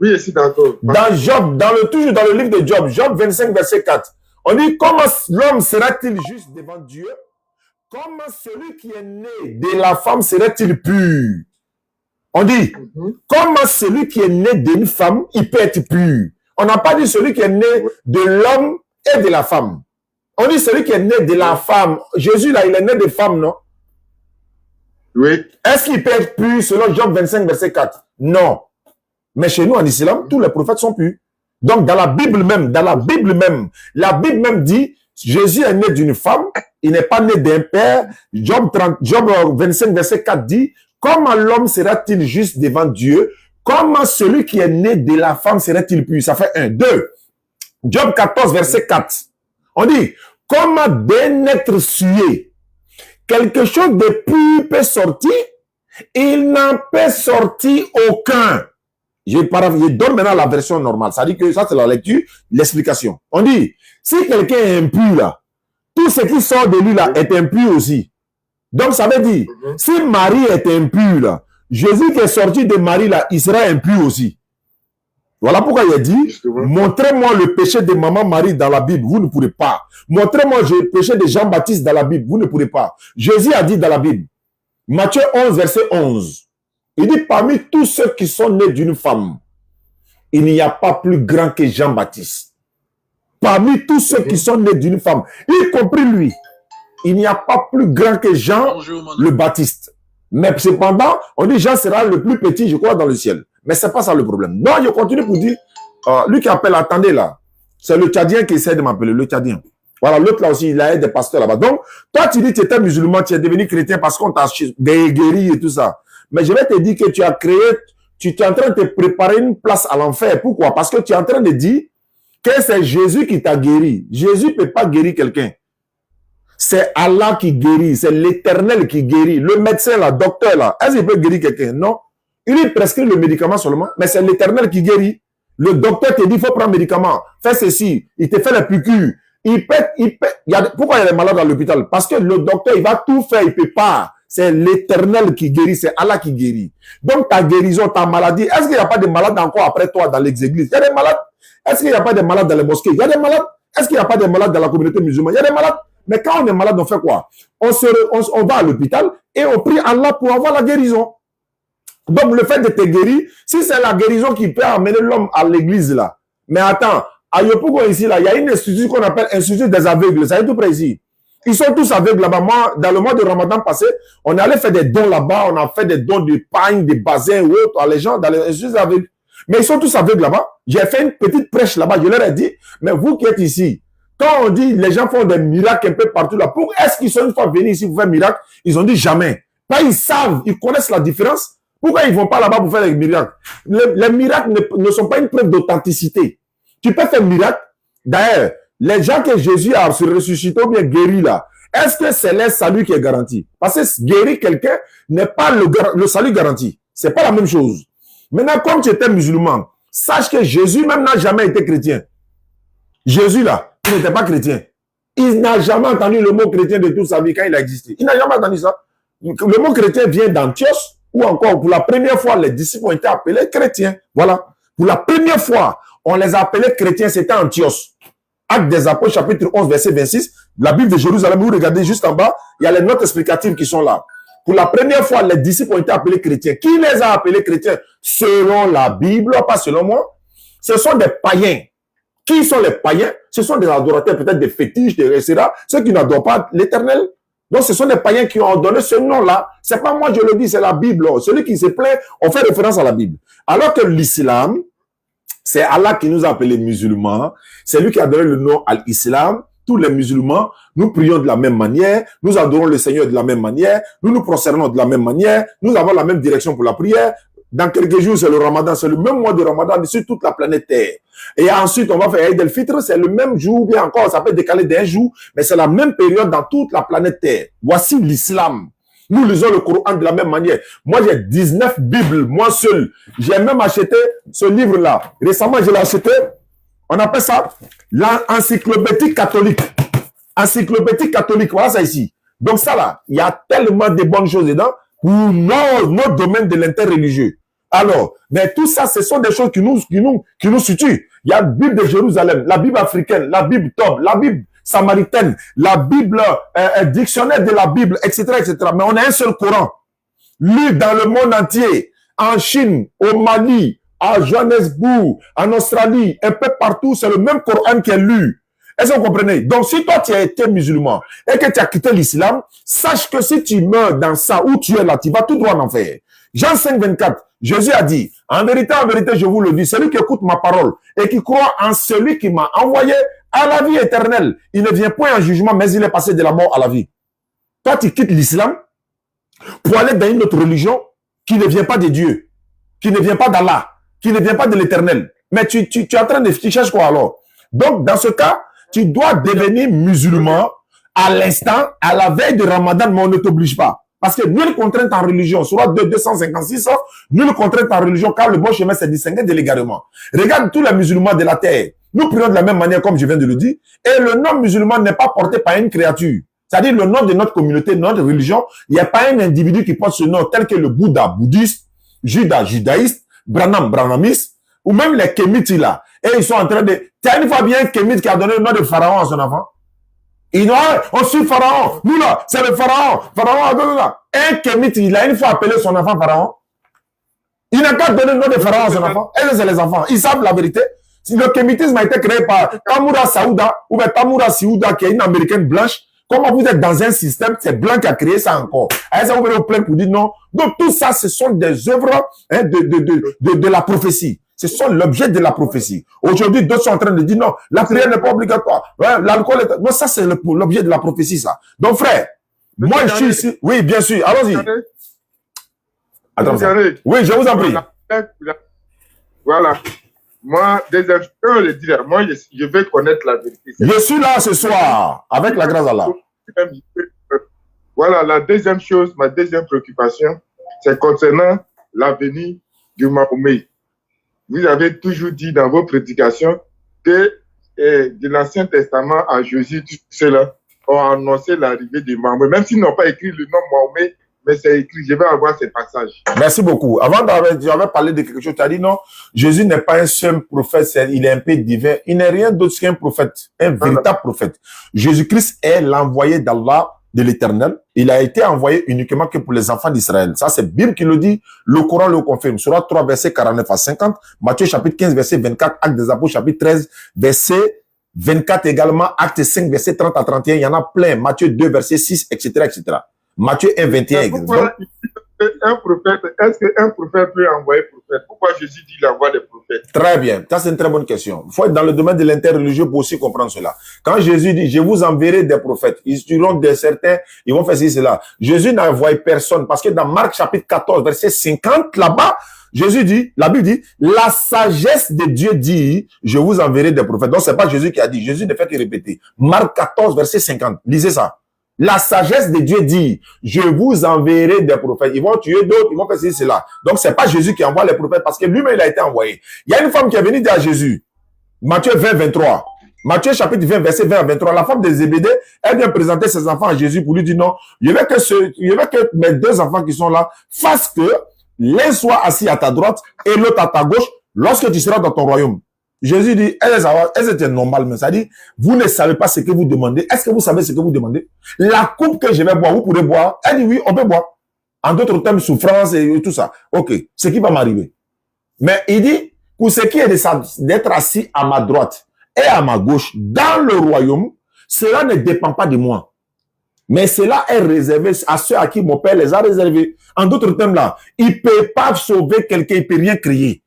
Oui, je suis d'accord. Dans Job, toujours dans le livre de Job, Job 25, verset 4, on dit, comment l'homme sera-t-il juste devant Dieu? Comment celui qui est né de la femme serait-il pur? On dit, comment celui qui est né d'une femme, il peut être pur? On n'a pas dit celui qui est né de l'homme et de la femme. On dit celui qui est né de la femme. Jésus, là, il est né de femme, non? Oui. Est-ce qu'il peut être pur selon Job 25, verset 4? Non. Mais chez nous, en islam, tous les prophètes sont purs. Donc, dans la Bible même, la Bible même dit, Jésus est né d'une femme, il n'est pas né d'un père. Job 25, verset 4 dit, comment l'homme sera-t-il juste devant Dieu? Comment celui qui est né de la femme serait-il pur? Ça fait 1. 2. Job 14, verset 4. On dit, comment d'un être souillé, quelque chose de pur peut sortir? Il n'en peut sortir aucun. Je donne maintenant la version normale. Ça dit que ça, c'est la lecture, l'explication. On dit, si quelqu'un est impur là, tout ce qui sort de lui là est impur aussi. Donc, ça veut dire, si Marie est impure là, Jésus qui est sorti de Marie là, il sera impur aussi. Voilà pourquoi il a dit, montrez-moi le péché de maman Marie dans la Bible, vous ne pourrez pas. Montrez-moi le péché de Jean-Baptiste dans la Bible, vous ne pourrez pas. Jésus a dit dans la Bible, Matthieu 11, verset 11, il dit, parmi tous ceux qui sont nés d'une femme, il n'y a pas plus grand que Jean-Baptiste. Parmi tous ceux qui sont nés d'une femme, y compris lui, il n'y a pas plus grand que Jean le Baptiste. Mais cependant, on dit Jean sera le plus petit, je crois, dans le ciel. Mais c'est pas ça le problème. Donc, je continue pour dire, lui qui appelle, attendez là, c'est le Tchadien qui essaie de m'appeler, le Tchadien. Voilà, l'autre là aussi, il a des pasteurs là-bas. Donc, toi, tu dis que tu étais musulman, tu es devenu chrétien parce qu'on t'a guéri et tout ça. Mais je vais te dire que tu as créé, tu es en train de te préparer une place à l'enfer. Pourquoi? Parce que tu es en train de dire que c'est Jésus qui t'a guéri. Jésus ne peut pas guérir quelqu'un. C'est Allah qui guérit, c'est l'Éternel qui guérit. Le médecin là, docteur là, est-ce qu'il peut guérir quelqu'un? Non. Il lui prescrit le médicament seulement, mais c'est l'Éternel qui guérit. Le docteur te dit, il faut prendre un médicament. Fais ceci, il te fait la piqûre. Pourquoi il y a des malades dans l'hôpital? Parce que le docteur, il va tout faire, il ne peut pas. C'est l'Éternel qui guérit, c'est Allah qui guérit. Donc ta guérison, ta maladie, est-ce qu'il n'y a pas de malades encore après toi dans les églises? Il y a des malades. Est-ce qu'il n'y a pas de malades dans les mosquées? Il y a des malades. Est-ce qu'il n'y a pas de malades dans la communauté musulmane? Il y a des malades. Mais quand on est malade, on fait quoi? On va à l'hôpital et on prie Allah pour avoir la guérison. Donc le fait de te guérir, si c'est la guérison qui peut amener l'homme à l'église là. Mais attends, à Yopougo ici là, il y a une institution qu'on appelle institut des aveugles. Ça est tout près ici. Ils sont tous aveugles là-bas. Moi, dans le mois de Ramadan passé, on est allé faire des dons là-bas. On a fait des dons de pain, de bassins ou autres à les gens dans les instituts aveugles. Mais ils sont tous aveugles là-bas. J'ai fait une petite prêche là-bas. Je leur ai dit, mais vous qui êtes ici, quand on dit les gens font des miracles un peu partout là, pour est-ce qu'ils sont une fois venus ici pour faire un miracle? Ils ont dit jamais. Pas ils savent, ils connaissent la différence. Pourquoi ils ne vont pas là-bas pour faire des miracles? Les miracles ne sont pas une preuve d'authenticité. Tu peux faire un miracle. D'ailleurs, les gens que Jésus a ressuscité ou bien guéri là, est-ce que c'est leur salut qui est garanti? Parce que guérir quelqu'un n'est pas le salut garanti. C'est pas la même chose. Maintenant, comme tu étais musulman, sache que Jésus même n'a jamais été chrétien. Jésus là, il n'était pas chrétien. Il n'a jamais entendu le mot chrétien de toute sa vie quand il a existé. Il n'a jamais entendu ça. Le mot chrétien vient d'Antioche, ou encore pour la première fois, les disciples ont été appelés chrétiens. Voilà. Pour la première fois, on les a appelés chrétiens, c'était Antioche. Actes des Apôtres, chapitre 11, verset 26. La Bible de Jérusalem, vous regardez juste en bas, il y a les notes explicatives qui sont là. Pour la première fois, les disciples ont été appelés chrétiens. Qui les a appelés chrétiens? Selon la Bible, pas selon moi. Ce sont des païens. Qui sont les païens? Ce sont des adorateurs, peut-être des fétiches, etc. Ceux qui n'adorent pas l'Éternel. Donc, ce sont des païens qui ont donné ce nom-là. C'est pas moi, je le dis, c'est la Bible. Celui qui se plaît, on fait référence à la Bible. Alors que l'islam, c'est Allah qui nous a appelés musulmans. C'est lui qui a donné le nom à l'islam. Tous les musulmans, nous prions de la même manière. Nous adorons le Seigneur de la même manière. Nous nous prosternons de la même manière. Nous avons la même direction pour la prière. Dans quelques jours, c'est le Ramadan. C'est le même mois de Ramadan sur toute la planète Terre. Et ensuite, on va faire Eid el-Fitr. C'est le même jour, bien encore, ça peut décaler d'un jour, mais c'est la même période dans toute la planète Terre. Voici l'islam. Nous lisons le Coran de la même manière. Moi, j'ai 19 Bibles, moi seul. J'ai même acheté ce livre-là. Récemment, je l'ai acheté. On appelle ça l'encyclopédie catholique. Encyclopédie catholique, voilà ça ici. Donc ça là, il y a tellement de bonnes choses dedans pour nos domaines de l'interreligieux. Alors, mais tout ça, ce sont des choses qui nous situent. Il y a la Bible de Jérusalem, la Bible africaine, la Bible Tob, la Bible samaritaine, la Bible, dictionnaire de la Bible, etc., etc. Mais on a un seul Coran, lu dans le monde entier, en Chine, au Mali, à Johannesburg, en Australie, un peu partout, c'est le même Coran qui est lu. Est-ce que vous comprenez? Donc, si toi, tu as été musulman et que tu as quitté l'islam, sache que si tu meurs dans ça, où tu es là, tu vas tout droit en enfer. Jean 5, 24, Jésus a dit, en vérité, je vous le dis, celui qui écoute ma parole et qui croit en celui qui m'a envoyé à la vie éternelle, il ne vient point en jugement, mais il est passé de la mort à la vie. Toi, tu quittes l'islam pour aller dans une autre religion qui ne vient pas de Dieu, qui ne vient pas d'Allah, qui ne vient pas de l'éternel. Mais tu es en train de chercher quoi alors? Donc, dans ce cas, tu dois devenir musulman à l'instant, à la veille de Ramadan, mais on ne t'oblige pas. Parce que nulle contrainte en religion, sur 256, nulle contrainte en religion, car le bon chemin c'est distingué de l'égarement. Regarde tous les musulmans de la terre. Nous prions de la même manière, comme je viens de le dire, et le nom musulman n'est pas porté par une créature. C'est-à-dire le nom de notre communauté, de notre religion, il n'y a pas un individu qui porte ce nom, tel que le Bouddha, bouddhiste, Judas, judaïste, Branham, branhamiste, ou même les Kémites là. Et ils sont en train de... T'as une fois bien un Kémite qui a donné le nom de Pharaon à son enfant? Il dit, on suit Pharaon. Nous là, c'est le Pharaon. Pharaon, un Kémite, il a une fois appelé son enfant Pharaon. Il n'a qu'à donner le nom de Pharaon à son enfant. Et c'est les enfants. Ils savent la vérité. Le kémitisme a été créé par Tamura Saouda, ou bien Tamura Siouda, qui est une américaine blanche. Comment vous êtes dans un système, c'est blanc qui a créé ça encore. Et ça, vous venez au plein pour dire non. Donc, tout ça, ce sont des œuvres de la prophétie. Ce sont l'objet de la prophétie. Aujourd'hui, d'autres sont en train de dire non, la prière n'est pas obligatoire. Ouais, l'alcool est... Non, ça, c'est l'objet de la prophétie, ça. Donc, frère, moi, je suis ici. Oui, bien sûr. Allons-y. Attends. Oui, je vous en prie. Voilà. Moi, moi, je vais connaître la vérité. Je suis là ce soir, avec la grâce d'Allah. Voilà, la deuxième chose, ma deuxième préoccupation, c'est concernant l'avenir du Mahomet. Vous avez toujours dit dans vos prédications que de l'Ancien Testament à Jésus, tout cela ont annoncé l'arrivée de Mahomet. Même s'ils n'ont pas écrit le nom Mahomet, mais c'est écrit, je vais avoir ces passages. Merci beaucoup. Avant j'avais parlé de quelque chose, tu as dit non, Jésus n'est pas un seul prophète, il est un peu divin. Il n'est rien d'autre qu'un prophète, un véritable prophète. Jésus-Christ est l'envoyé d'Allah, de l'Éternel. Il a été envoyé uniquement que pour les enfants d'Israël. Ça, c'est Bible qui le dit, le Coran le confirme. Surah 3, verset 49 à 50, Matthieu chapitre 15, verset 24, Actes des Apôtres chapitre 13, verset 24 également, Actes 5, verset 30 à 31, il y en a plein. Matthieu 2, verset 6, etc., etc. Matthieu 1, 21. Pourquoi un prophète, est-ce qu'un prophète peut envoyer prophète? Pourquoi Jésus dit la voix des prophètes? Très bien, ça c'est une très bonne question. Il faut être dans le domaine de l'interreligieux pour aussi comprendre cela. Quand Jésus dit, je vous enverrai des prophètes, ils diront de certains, ils vont faire ceci, cela. Jésus n'a envoyé personne, parce que dans Marc chapitre 14, verset 50, là-bas, Jésus dit, la Bible dit, la sagesse de Dieu dit, je vous enverrai des prophètes. Donc c'est pas Jésus qui a dit, Jésus ne fait que répéter. Marc 14, verset 50, lisez ça. La sagesse de Dieu dit, je vous enverrai des prophètes. Ils vont tuer d'autres, ils vont faire ceci, cela. Donc, c'est pas Jésus qui envoie les prophètes parce que lui-même, il a été envoyé. Il y a une femme qui est venue dire à Jésus, Matthieu 20, 23. Matthieu chapitre 20, verset 20 à 23. La femme de Zébédée, elle vient présenter ses enfants à Jésus pour lui dire non, je veux que mes deux enfants qui sont là fassent que l'un soit assis à ta droite et l'autre à ta gauche lorsque tu seras dans ton royaume. Jésus dit, elles étaient normales, mais ça dit, vous ne savez pas ce que vous demandez. Est-ce que vous savez ce que vous demandez? La coupe que je vais boire, vous pourrez boire. Elle dit oui, on peut boire. En d'autres termes, souffrance et tout ça. Ok, ce qui va m'arriver. Mais il dit, pour ce qui est d'être assis à ma droite et à ma gauche dans le royaume, cela ne dépend pas de moi. Mais cela est réservé à ceux à qui mon Père les a réservés. En d'autres termes là, il ne peut pas sauver quelqu'un, il ne peut rien créer.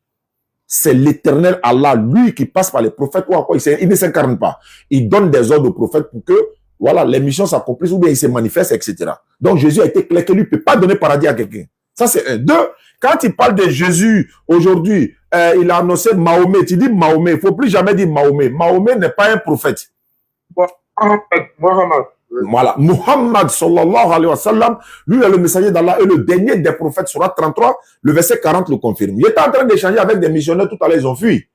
C'est l'éternel Allah, lui qui passe par les prophètes ou encore il ne s'incarne pas. Il donne des ordres aux prophètes pour que voilà, les missions s'accomplissent ou bien il se manifeste, etc. Donc Jésus a été clair que lui ne peut pas donner paradis à quelqu'un. Ça c'est un. Deux, quand il parle de Jésus aujourd'hui, il a annoncé Mahomet. Il dit Mahomet, il ne faut plus jamais dire Mahomet. Mahomet n'est pas un prophète. Mohammed. Voilà, Muhammad sallallahu alayhi wa sallam, lui est le messager d'Allah et le dernier des prophètes, Surat 33, le verset 40 le confirme. Il était en train d'échanger avec des missionnaires tout à l'heure, ils ont fui.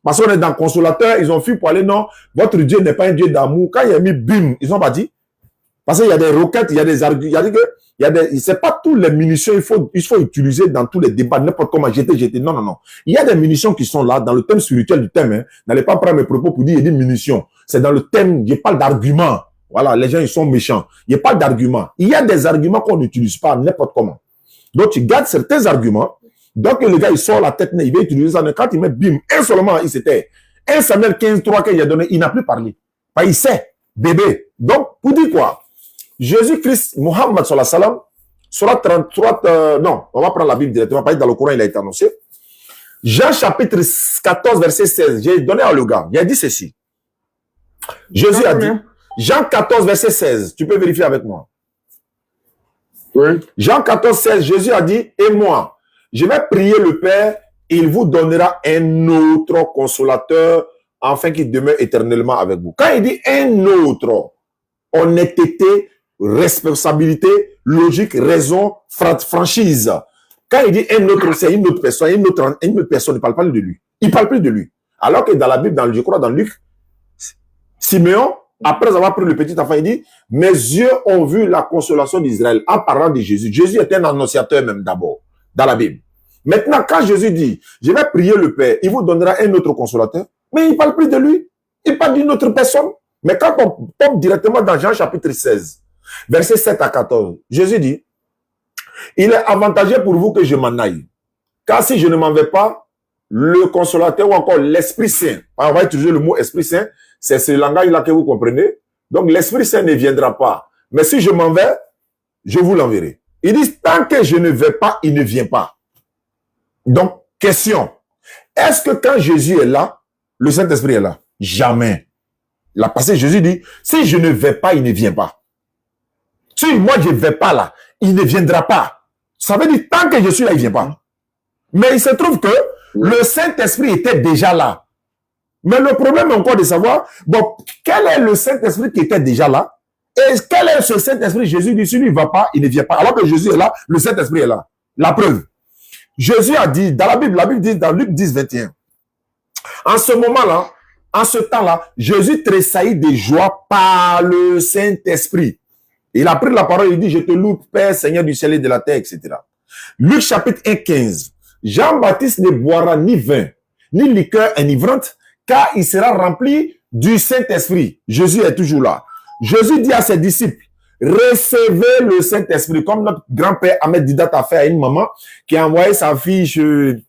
Parce qu'on est dans Consolateur, ils ont fui pour aller, non, votre Dieu n'est pas un Dieu d'amour. Quand il y a mis bim, ils ont pas dit. Parce qu'il y a des roquettes, il y a des arguments, c'est pas toutes les munitions, il faut utiliser dans tous les débats, n'importe comment jeter. Non, non, non. Il y a des munitions qui sont là, dans le thème spirituel du thème, hein. N'allez pas prendre mes propos pour dire, il y a des munitions. C'est dans le thème, je parle d'arguments. Voilà, les gens, ils sont méchants. Il n'y a pas d'arguments. Il y a des arguments qu'on n'utilise pas n'importe comment. Donc, tu gardes certains arguments. Donc, le gars, il sort la tête, il va utiliser ça. Quand il met bim, un seulement, il s'était. 1 Samuel 15, 3 qu'il a donné, il n'a plus parlé. Il sait, bébé. Donc, pour dire quoi? Jésus-Christ, Muhammad sallallahu alayhi wa sallam, sur la 33, non, on va prendre la Bible directement, parce que dans le Coran, il a été annoncé. Jean chapitre 14, verset 16, j'ai donné à le gars, il a dit ceci. Jésus a dit, Jean 14, verset 16. Tu peux vérifier avec moi. Oui. Jean 14, 16. Jésus a dit, et moi, je vais prier le Père, et il vous donnera un autre consolateur, afin qu'il demeure éternellement avec vous. Quand il dit un autre, honnêteté, responsabilité, logique, raison, franchise. Quand il dit un autre, c'est une autre personne, une autre personne, il ne parle pas de lui. Il ne parle plus de lui. Alors que dans la Bible, je crois dans Luc, Siméon, après avoir pris le petit enfant, il dit, mes yeux ont vu la consolation d'Israël en parlant de Jésus. Jésus est un annonciateur même d'abord, dans la Bible. Maintenant, quand Jésus dit, je vais prier le Père, il vous donnera un autre consolateur, mais il ne parle plus de lui, il parle d'une autre personne. Mais quand on tombe directement dans Jean chapitre 16, verset 7 à 14, Jésus dit, il est avantageux pour vous que je m'en aille. Car si je ne m'en vais pas, le consolateur ou encore l'Esprit Saint, on va utiliser le mot Esprit Saint, c'est ce langage-là que vous comprenez. Donc, l'Esprit Saint ne viendra pas. Mais si je m'en vais, je vous l'enverrai. Ils disent, tant que je ne vais pas, il ne vient pas. Donc, question. Est-ce que quand Jésus est là, le Saint-Esprit est là? Jamais. Là, parce que Jésus dit, si je ne vais pas, il ne vient pas. Si moi, je ne vais pas là, il ne viendra pas. Ça veut dire, tant que je suis là, il ne vient pas. Mais il se trouve que le Saint-Esprit était déjà là. Mais le problème est encore de savoir, bon, quel est le Saint-Esprit qui était déjà là? Et quel est ce Saint-Esprit? Jésus dit, si lui ne va pas, il ne vient pas. Alors que Jésus est là, le Saint-Esprit est là. La preuve. Jésus a dit, dans la Bible dit dans Luc 10, 21, en ce moment-là, en ce temps-là, Jésus tressaillit de joie par le Saint-Esprit. Il a pris la parole, il dit, je te loue, Père, Seigneur du ciel et de la terre, etc. Luc chapitre 1, 15. Jean-Baptiste ne boira ni vin, ni liqueur enivrante, car il sera rempli du Saint-Esprit. Jésus est toujours là. Jésus dit à ses disciples, recevez le Saint-Esprit, comme notre grand-père Ahmed Didat a fait à une maman qui a envoyé sa fille chez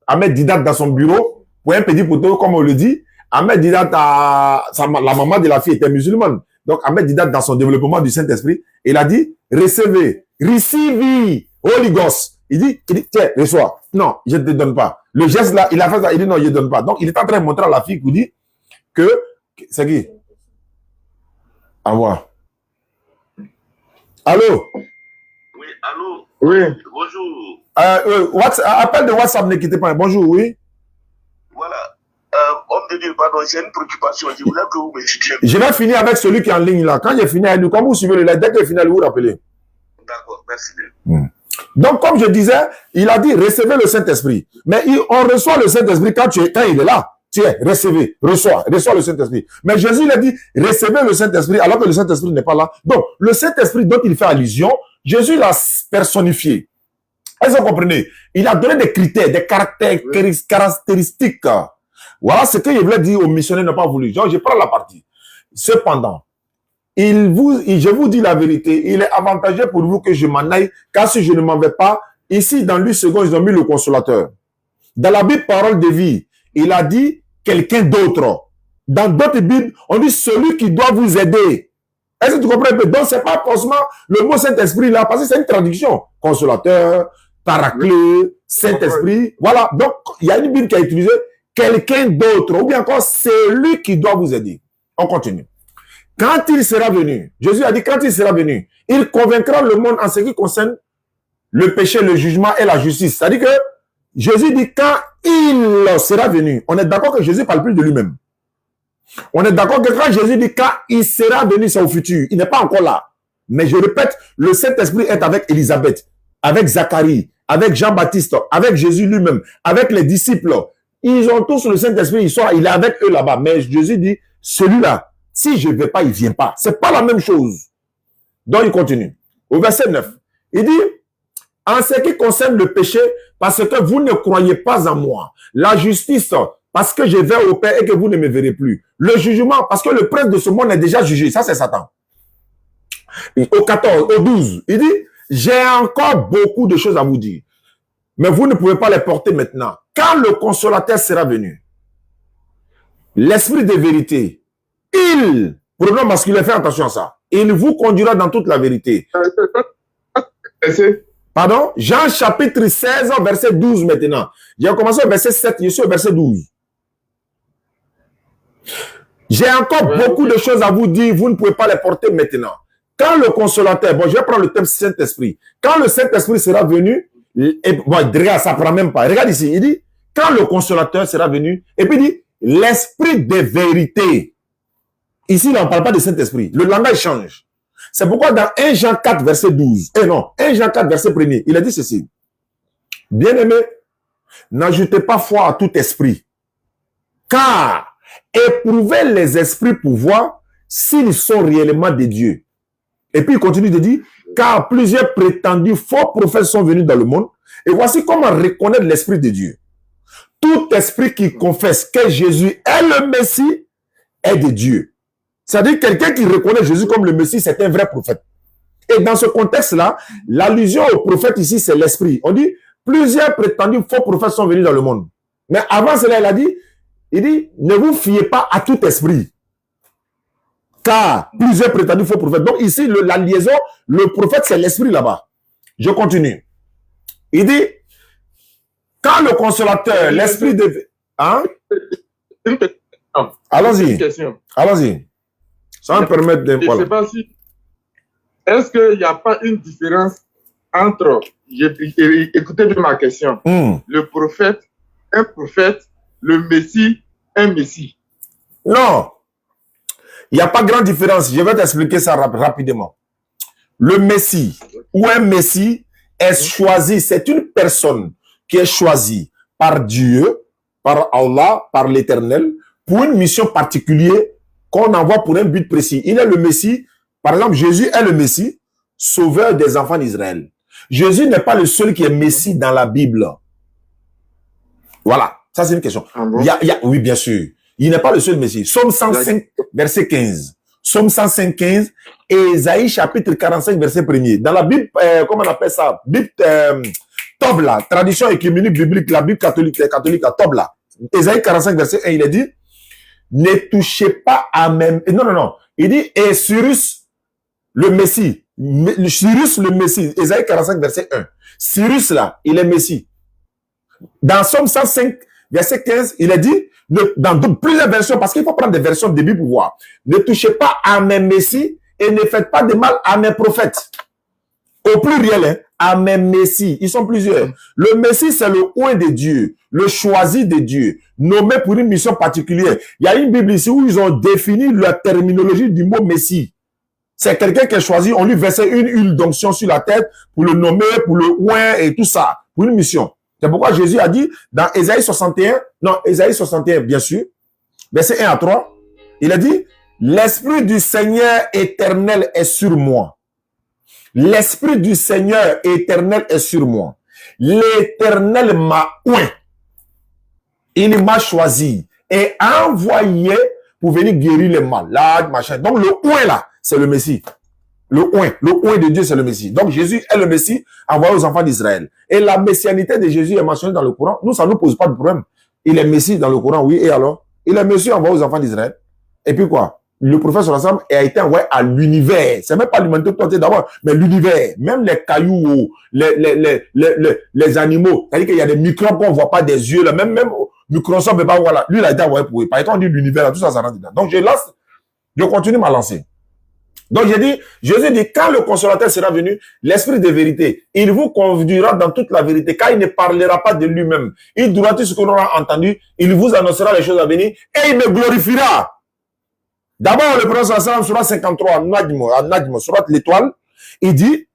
Ahmed Didat dans son bureau pour un petit poteau, comme on le dit. Ahmed Didat, la maman de la fille était musulmane. Donc Ahmed Didat, dans son développement du Saint-Esprit, il a dit, recevez, receive, Holy Ghost. Il dit, tiens, reçois. Non, je ne te donne pas. Le geste là, il a fait ça, il dit non, je ne donne pas. Donc, il est en train de montrer à la fille qui dit que, c'est qui? Envoie. Allô? Oui, allô? Oui. Bonjour. Appel de WhatsApp, ne quittez pas. Bonjour, oui. Voilà. Homme de Dieu, pardon, j'ai une préoccupation. Je voulais que vous me disiez. Je vais finir avec celui qui est en ligne là. Quand j'ai fini avec lui, comme vous suivez le live, dès que j'ai fini, vous rappelez. D'accord, merci bien. Donc, comme je disais, il a dit, recevez le Saint-Esprit. Mais on reçoit le Saint-Esprit quand il est là. Tiens, recevez, reçois le Saint-Esprit. Mais Jésus, il a dit, recevez le Saint-Esprit, alors que le Saint-Esprit n'est pas là. Donc, le Saint-Esprit dont il fait allusion, Jésus l'a personnifié. Est-ce que vous comprenez? Il a donné des critères, des caractéristiques. Voilà ce que je voulais dire aux missionnaires n'ont pas voulu. Genre, je prends la partie. Cependant, je vous dis la vérité, il est avantageux pour vous que je m'en aille, car si je ne m'en vais pas, ici, dans Luc 2, ils ont mis le consolateur. Dans la Bible, parole de vie, il a dit quelqu'un d'autre. Dans d'autres Bibles, on dit celui qui doit vous aider. Est-ce que tu comprends un peu? Donc, ce n'est pas forcément le mot Saint-Esprit là, parce que c'est une traduction. Consolateur, Paraclet, Saint-Esprit. Voilà. Donc, il y a une Bible qui a utilisé quelqu'un d'autre, ou bien encore celui qui doit vous aider. On continue. Quand il sera venu, Jésus a dit quand il sera venu, il convaincra le monde en ce qui concerne le péché, le jugement et la justice. C'est-à-dire que Jésus dit quand il sera venu. On est d'accord que Jésus ne parle plus de lui-même. On est d'accord que quand Jésus dit quand il sera venu, c'est au futur. Il n'est pas encore là. Mais je répète, le Saint-Esprit est avec Élisabeth, avec Zacharie, avec Jean-Baptiste, avec Jésus lui-même, avec les disciples. Ils ont tous le Saint-Esprit, il est avec eux là-bas. Mais Jésus dit, celui-là, si je ne vais pas, il ne vient pas. Ce n'est pas la même chose. Donc il continue. Au verset 9, il dit, en ce qui concerne le péché, parce que vous ne croyez pas en moi. La justice, parce que je vais au Père et que vous ne me verrez plus. Le jugement, parce que le prince de ce monde est déjà jugé. Ça, c'est Satan. Au 14, au 12, il dit, j'ai encore beaucoup de choses à vous dire. Mais vous ne pouvez pas les porter maintenant. Quand le consolateur sera venu, l'esprit de vérité, il, pronom masculin, faites attention à ça, il vous conduira dans toute la vérité. Pardon? Jean chapitre 16, verset 12 maintenant. J'ai commencé au verset 7, je suis au verset 12. J'ai encore beaucoup de choses à vous dire, vous ne pouvez pas les porter maintenant. Quand le consolateur, bon, je vais prendre le thème Saint-Esprit. Quand le Saint-Esprit sera venu, et, bon, regarde, ça ne prend même pas. Regarde ici, il dit, quand le consolateur sera venu, et puis il dit, l'esprit de vérité. Ici, là, on ne parle pas de Saint-Esprit. Le langage change. C'est pourquoi dans 1 Jean 4, verset 12, 1 Jean 4, verset 1er, il a dit ceci. Bien-aimé, n'ajoutez pas foi à tout esprit, car éprouvez les esprits pour voir s'ils sont réellement de Dieu. Et puis il continue de dire, car plusieurs prétendus faux prophètes sont venus dans le monde, et voici comment reconnaître l'esprit de Dieu. Tout esprit qui confesse que Jésus est le Messie est de Dieu. C'est-à-dire quelqu'un qui reconnaît Jésus comme le Messie, c'est un vrai prophète. Et dans ce contexte-là, l'allusion au prophète ici, c'est l'esprit. On dit, plusieurs prétendus faux prophètes sont venus dans le monde. Mais avant cela, il dit, ne vous fiez pas à tout esprit. Car plusieurs prétendus faux prophètes. Donc ici, la liaison, le prophète, c'est l'esprit là-bas. Je continue. Il dit, quand le consolateur, l'esprit de... Hein? Allons-y. Allons-y. Ça me permet de... Je ne sais pas si... Est-ce qu'il n'y a pas une différence entre... Écoutez bien ma question. Le prophète, un prophète, le Messie, un Messie. Non. Il n'y a pas grande différence. Je vais t'expliquer ça rapidement. Le Messie ou un Messie est choisi. C'est une personne qui est choisie par Dieu, par Allah, par l'Éternel, pour une mission particulière qu'on envoie pour un but précis. Il est le Messie. Par exemple, Jésus est le Messie, sauveur des enfants d'Israël. Jésus n'est pas le seul qui est Messie dans la Bible. Voilà. Ça, c'est une question. Ah bon? Oui, bien sûr. Il n'est pas le seul Messie. Psaume 105, verset 15. Psaume 105, 15. Et Ésaïe, chapitre 45, verset 1er. Dans la Bible, comment on appelle ça? Bible, Tobla, tradition écuménique biblique, la Bible catholique, Tobla. Ésaïe 45, verset 1, il est dit, ne touchez pas à même... Non. Il dit, et Cyrus, le Messie. Cyrus, le Messie. Ésaïe 45, verset 1. Cyrus, là, il est Messie. Dans Psaume 105, verset 15, il est dit, dans plusieurs versions, parce qu'il faut prendre des versions de Bible pour voir. Ne touchez pas à mes messies et ne faites pas de mal à mes prophètes. Au pluriel, hein, à mes messies. Ils sont plusieurs. Le Messie, c'est le oint de Dieu, le choisi de Dieu, nommé pour une mission particulière. Il y a une Bible ici où ils ont défini la terminologie du mot Messie. C'est quelqu'un qui est choisi, on lui versait une huile d'onction sur la tête pour le nommer, pour le oint et tout ça, pour une mission. C'est pourquoi Jésus a dit dans Ésaïe 61, bien sûr, verset 1 à 3, il a dit, l'Esprit du Seigneur éternel est sur moi. L'Esprit du Seigneur éternel est sur moi. L'Éternel m'a oint. Il m'a choisi et envoyé pour venir guérir les malades, machin. Donc le oint là, c'est le Messie. Le oint de Dieu, c'est le Messie. Donc, Jésus est le Messie envoyé aux enfants d'Israël. Et la messianité de Jésus est mentionnée dans le Coran. Nous, ça ne nous pose pas de problème. Il est Messie dans le Coran, oui, et alors? Il est Messie envoyé aux enfants d'Israël. Et puis quoi? Le prophète sur l'ensemble a été envoyé à l'univers. C'est même pas l'humanité tout d'abord, mais l'univers. Même les cailloux, les animaux. C'est-à-dire qu'il y a des microbes qu'on ne voit pas des yeux. Là. Même Microsoft ne peut pas voir là. Lui, il a été envoyé pour eux. Par exemple, on dit l'univers, tout ça, ça rentre dedans. Donc, je continue ma lancée. Donc, Jésus dit, quand le consolateur sera venu, l'esprit de vérité, il vous conduira dans toute la vérité, car il ne parlera pas de lui-même. Il dira tout ce que l'on a entendu, il vous annoncera les choses à venir, et il me glorifiera. D'abord, le prophète sallam, surat 53, Najm, surat l'étoile, il dit,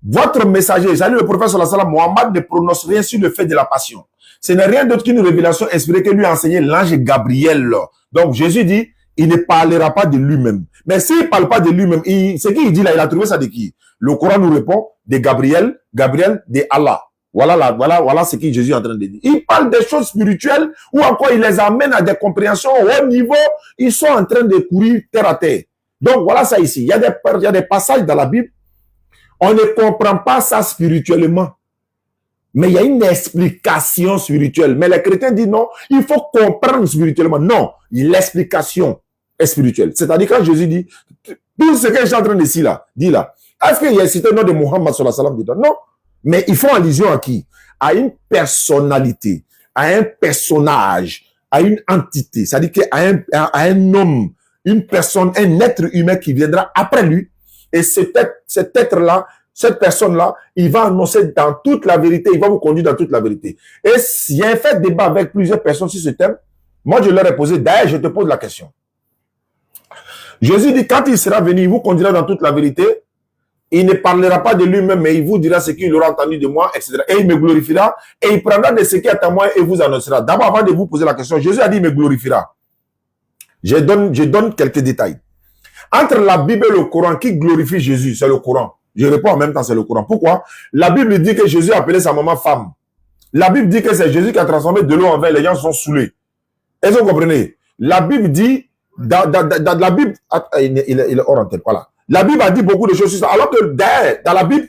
votre messager, c'est-à-dire le prophète sallam, Mohammed ne prononce rien sur le fait de la passion. Ce n'est rien d'autre qu'une révélation inspirée que lui a enseigné l'ange Gabriel. Donc, Jésus dit, il ne parlera pas de lui-même. Mais s'il ne parle pas de lui-même, ce qu'il dit là, il a trouvé ça de qui? Le Coran nous répond de Gabriel de Allah. Voilà ce que Jésus est en train de dire. Il parle des choses spirituelles ou encore il les amène à des compréhensions au haut niveau. Ils sont en train de courir terre à terre. Donc voilà ça ici. Il y a des passages dans la Bible. On ne comprend pas ça spirituellement. Mais il y a une explication spirituelle. Mais les chrétiens disent non, il faut comprendre spirituellement. Non, l'explication est spirituelle. C'est-à-dire quand Jésus dit, tout ce que je suis en train de dire là, est-ce qu'il y a cité le nom de Muhammad sallallahu alayhi wa sallam? Non. Mais ils font allusion à qui? À une personnalité, à un personnage, à une entité. C'est-à-dire qu'à un homme, une personne, un être humain qui viendra après lui. Et cet être-là, cette personne-là, il va annoncer dans toute la vérité, il va vous conduire dans toute la vérité. Et s'il y a un fait débat avec plusieurs personnes sur ce thème, moi je leur ai posé, d'ailleurs je te pose la question. Jésus dit, quand il sera venu, il vous conduira dans toute la vérité. Il ne parlera pas de lui-même, mais il vous dira ce qu'il aura entendu de moi, etc. Et il me glorifiera, et il prendra de ce qui est à moi et vous annoncera. D'abord, avant de vous poser la question, Jésus a dit, il me glorifiera. Je donne quelques détails. Entre la Bible et le Coran, qui glorifie Jésus? C'est le Coran. Je réponds en même temps, c'est le Coran. Pourquoi? La Bible dit que Jésus a appelé sa maman femme. La Bible dit que c'est Jésus qui a transformé de l'eau en vin, les gens sont saoulés. Est-ce que vous comprenez? La Bible dit, dans la Bible, il est hors antenne, voilà. La Bible a dit beaucoup de choses sur ça. Alors que dans la Bible,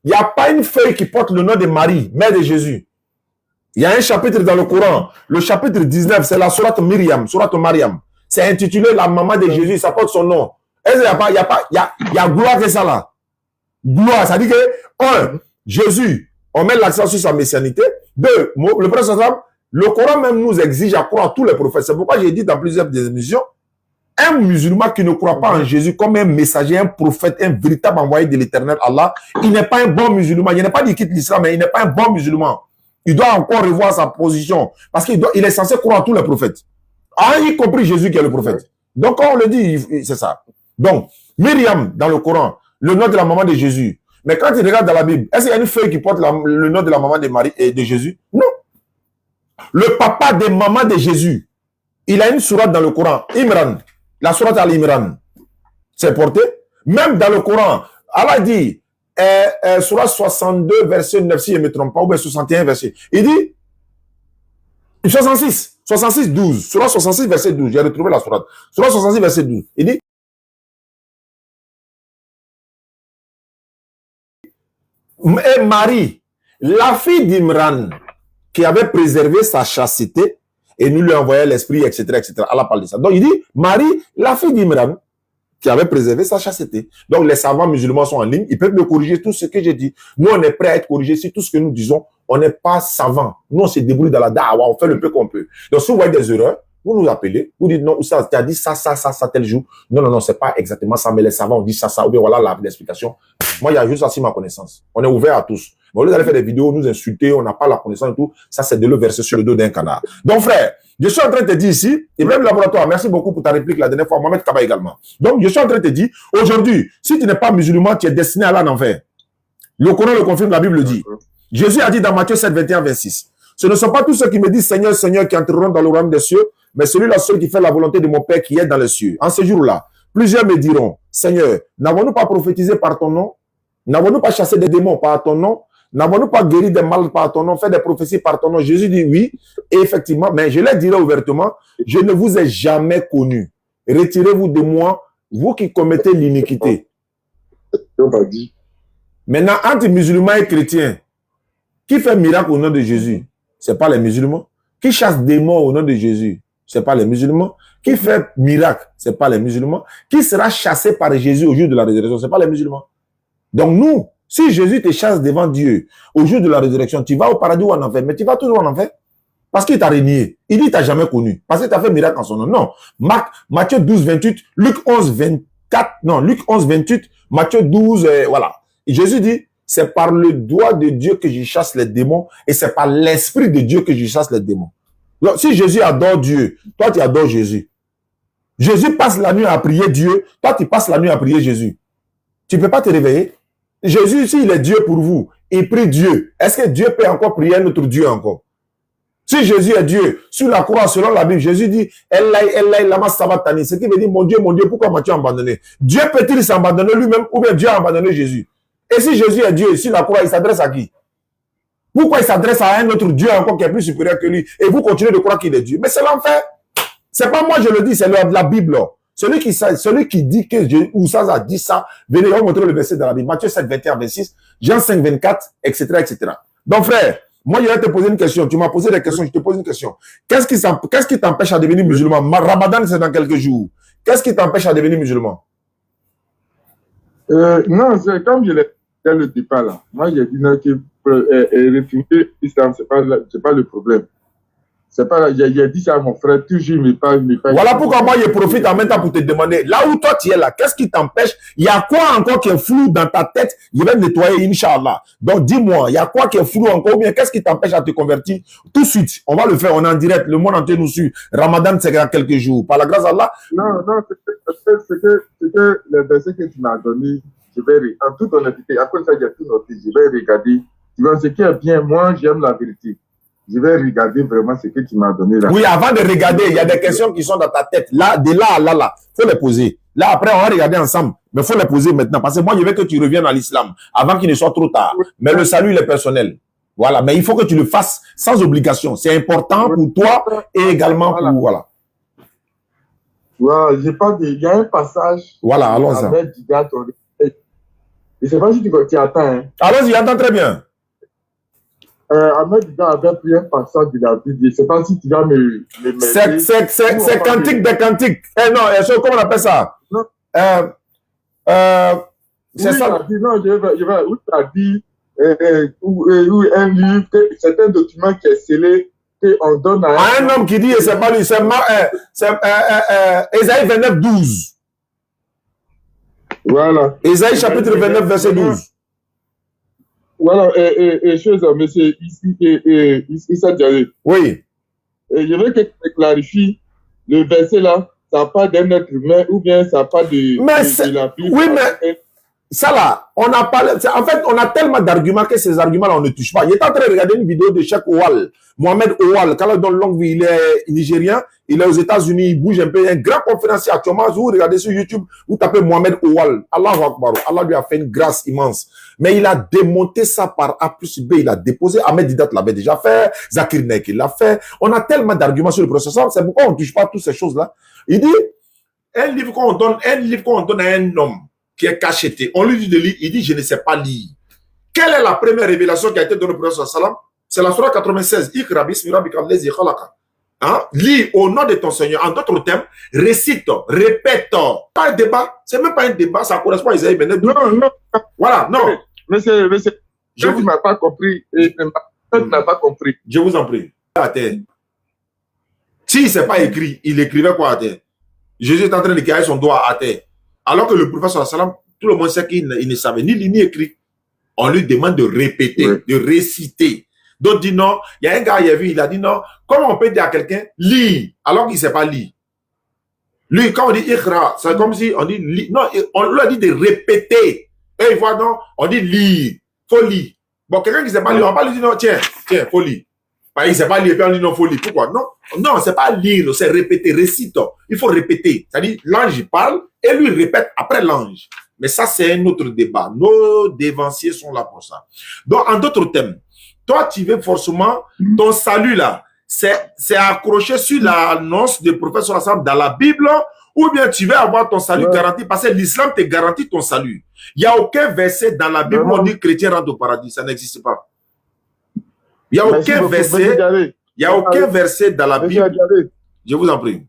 il n'y a pas une feuille qui porte le nom de Marie, mère de Jésus. Il y a un chapitre dans le Coran. Le chapitre 19, c'est la sourate Myriam, sourate Mariam. C'est intitulé la maman de Jésus, ça porte son nom. Est-ce qu'il y a gloire que ça là? Gloire, ça dit que, Jésus, on met l'accent sur sa messianité. Deux, le prophète, le Coran même nous exige à croire tous les prophètes. C'est pourquoi j'ai dit dans plusieurs émissions, un musulman qui ne croit pas en Jésus comme un messager, un prophète, un véritable envoyé de l'éternel Allah, il n'est pas un bon musulman. Il n'est pas dit qu'il quitte l'islam, mais il n'est pas un bon musulman. Il doit encore revoir sa position. Parce qu'il est censé croire en tous les prophètes. Y compris Jésus qui est le prophète. Donc, quand on le dit, c'est ça. Donc, Myriam, dans le Coran, le nom de la maman de Jésus. Mais quand il regarde dans la Bible, est-ce qu'il y a une feuille qui porte le nom de la maman de Marie et de Jésus? Non. Le papa des mamans de Jésus, il a une sourate dans le Coran, Imran. La sourate Al-Imran, c'est porté. Même dans le Coran, Allah dit, sourate 62, verset 9, si je ne me trompe pas, ou bien 61, verset. Il dit, 66, 12. Sourate 66, verset 12. J'ai retrouvé la sourate. Sourate 66, verset 12. Il dit, et Marie, la fille d'Imran, qui avait préservé sa chasteté, et nous lui envoyons l'esprit, etc., etc. Allah parle de ça. Donc, il dit, Marie, la fille d'Imran, qui avait préservé sa chasteté. Donc, les savants musulmans sont en ligne. Ils peuvent me corriger tout ce que j'ai dit. Nous, on est prêts à être corrigés si tout ce que nous disons, on n'est pas savants. Nous, on se débrouille dans la dawa, on fait le peu qu'on peut. Donc, si vous voyez des erreurs, vous nous appelez, vous dites, non, ça, tu as dit ça, tel jour. Non, c'est pas exactement ça, mais les savants ont dit ça, ou bien voilà l'explication. Moi, il y a juste assez ma connaissance. On est ouvert à tous. Mais au lieu d'aller faire des vidéos, nous insulter, on n'a pas la connaissance et tout, ça, c'est de le verser sur le dos d'un canard. Donc, frère, je suis en train de te dire ici, et même laboratoire, merci beaucoup pour ta réplique la dernière fois, Mohamed Kaba également. Donc, je suis en train de te dire, aujourd'hui, si tu n'es pas musulman, tu es destiné à aller en enfer. Le Coran le confirme, la Bible le dit. Jésus a dit dans Matthieu 7, 21, 26, ce ne sont pas tous ceux qui me disent Seigneur, Seigneur, qui entreront dans le royaume des cieux, mais celui-là seul qui fait la volonté de mon Père qui est dans les cieux. En ce jour-là, plusieurs me diront, Seigneur, n'avons-nous pas prophétisé par ton nom? N'avons-nous pas chassé des démons par ton nom? N'avons-nous pas guéri des mal par ton nom, fait des prophéties par ton nom? Jésus dit oui, et effectivement, mais je leur dirai ouvertement, je ne vous ai jamais connu. Retirez-vous de moi, vous qui commettez l'iniquité. Dieu va dire. Maintenant, entre musulmans et chrétiens, qui fait miracle au nom de Jésus? Ce n'est pas les musulmans. Qui chasse des morts au nom de Jésus? Ce n'est pas les musulmans. Qui fait miracle? Ce n'est pas les musulmans. Qui sera chassé par Jésus au jour de la résurrection? Ce n'est pas les musulmans. Donc nous, si Jésus te chasse devant Dieu au jour de la résurrection, tu vas au paradis ou en enfer, mais tu vas toujours en enfer. Parce qu'il t'a renié. Il dit qu'il t'a jamais connu. Parce qu'il t'a fait miracle en son nom. Non. Matthieu 12, 28, Luc 11, 24, non, Luc 11, 28, Matthieu 12, voilà. Et Jésus dit, c'est par le doigt de Dieu que je chasse les démons et c'est par l'esprit de Dieu que je chasse les démons. Donc, si Jésus adore Dieu, toi tu adores Jésus. Jésus passe la nuit à prier Dieu, toi tu passes la nuit à prier Jésus. Tu ne peux pas te réveiller. Jésus, s'il est Dieu pour vous, il prie Dieu. Est-ce que Dieu peut encore prier un autre Dieu encore? Si Jésus est Dieu, sur la croix, selon la Bible, Jésus dit, Elai, lama sabatani. Ce qui veut dire, mon Dieu, pourquoi m'as-tu abandonné? Dieu peut-il s'abandonner lui-même ou bien Dieu a abandonné Jésus? Et si Jésus est Dieu, sur la croix, il s'adresse à qui? Pourquoi il s'adresse à un autre Dieu encore qui est plus supérieur que lui? Et vous continuez de croire qu'il est Dieu. Mais c'est l'enfer. C'est pas moi je le dis, c'est la Bible. Celui qui dit que Oussaz a dit ça, venez, on va montrer le verset dans la Bible. Matthieu 7, 21, 26, Jean 5, 24, etc., etc. Donc frère, moi je vais te poser une question. Tu m'as posé des questions, je te pose une question. Qu'est-ce qui t'empêche à devenir musulman? Ramadan, c'est dans quelques jours. Qu'est-ce qui t'empêche à devenir musulman? Non, c'est comme je l'ai dit dès le départ là. Moi, j'ai dit que réfugier l'islam, c'est pas le problème. C'est pas, j'ai dit ça à mon frère, toujours, mais pas. Voilà pourquoi moi, je profite en même temps pour te demander, là où toi tu es là, qu'est-ce qui t'empêche? Il y a quoi encore qui est flou dans ta tête? Je vais nettoyer, Inch'Allah. Donc, dis-moi, il y a quoi qui est flou encore? Ou bien, qu'est-ce qui t'empêche à te convertir? Tout de suite, on va le faire, on est en direct, le monde entier nous suit. Ramadan, c'est dans quelques jours. Par la grâce d'Allah. Non, c'est que le verset que tu m'as donné, je vais, en toute honnêteté, après ça, j'ai tout noté, je vais regarder. Tu vois, ce qui est bien, moi, j'aime la vérité. Je vais regarder vraiment ce que tu m'as donné là. Oui, avant de regarder, il y a des questions qui sont dans ta tête. Là, de là à là, faut les poser. Là, après, on va regarder ensemble. Mais faut les poser maintenant. Parce que moi, je veux que tu reviennes à l'islam avant qu'il ne soit trop tard. Mais le salut, il est personnel. Voilà. Mais il faut que tu le fasses sans obligation. C'est important pour toi et également pour, voilà. Ouais, il y a un passage. Voilà, allons-y. Je ne sais pas si tu attends. Hein. Allons-y, attends très bien. Ahmed Dida avait pris un passage de la Bible. Je ne sais pas si tu vas me c'est cantique des cantiques. Non, comment on appelle ça? Non. C'est ça. Non, je vais. Où tu as dit, un livre, c'est un document qui est scellé, qu'on donne à un homme qui dit, et c'est pas lui, c'est Ésaïe 29, 12. Voilà. Ésaïe chapitre 29, verset 12. Voilà, chose, monsieur, Issa Dialé. Oui. Et je veux que tu clarifies le verset là, ça n'a pas d'un être humain ou bien ça n'a pas de la Bible. Oui, mais ça là, on a parlé. En fait, on a tellement d'arguments que ces arguments-là, on ne touche pas. Il est en train de regarder une vidéo de Cheikh Oual, Mohamed Oual. Quand dans longue vie, il est nigérien, il est aux États-Unis, il bouge un peu. Il y a un grand conférencier actuellement. Vous regardez sur YouTube, vous tapez Mohamed Oual. Allahu Akbar. Allah lui a fait une grâce immense. Mais il a démonté ça par A plus B. Il a déposé. Ahmed Didat l'avait déjà fait. Zakir Naik l'a fait. On a tellement d'arguments sur le processus. C'est pourquoi on ne touche pas toutes ces choses-là. Il dit, un livre qu'on donne à un homme qui est cacheté. On lui dit de lire, il dit, je ne sais pas lire. Quelle est la première révélation qui a été donnée au prophète sallam? C'est la surah 96. Ikra bismi rabbika allazi khalaqa. Hein? Lis au nom de ton Seigneur. En d'autres termes, récite, répète. Pas un débat. C'est même pas un débat, ça correspond à Isaïe 29. Non. Voilà, non. Monsieur, je vous m'as pas compris. Tu n'as pas compris. Je vous en prie. À terre. Si c'est pas écrit, il écrivait quoi à terre? Jésus est en train de carrer son doigt à terre. Alors que le prophète sallam, tout le monde sait qu'il ne savait ni lire ni écrire. On lui demande de répéter, de réciter. D'autres disent non. Il y a un gars, il a dit non. Comment on peut dire à quelqu'un, lis, alors qu'il ne sait pas lire? Lui, quand on dit ikra, c'est comme si on dit lis. Non, on lui a dit de répéter. Et il voit non, on dit lire. Faut lire. Bon, quelqu'un qui ne sait pas lire, on va lui dire non, tiens, faut lire. Il ne sait pas lire, puis on dit non, faut lire. Pourquoi? Non, c'est pas lire, c'est répéter, récite. Il faut répéter. C'est-à-dire, l'ange parle et lui répète après l'ange. Mais ça, c'est un autre débat. Nos dévanciers sont là pour ça. Donc, en d'autres termes, toi, tu veux forcément, ton salut là, c'est accroché sur l'annonce du prophète sallallahu dans la Bible, ou bien tu vas avoir ton salut garanti, parce que l'islam te garantit ton salut. Il n'y a aucun verset dans la Bible où on dit chrétien rentre au paradis. Ça n'existe pas. Il n'y a aucun verset. Il n'y a aucun verset dans la Bible. Je vous en prie.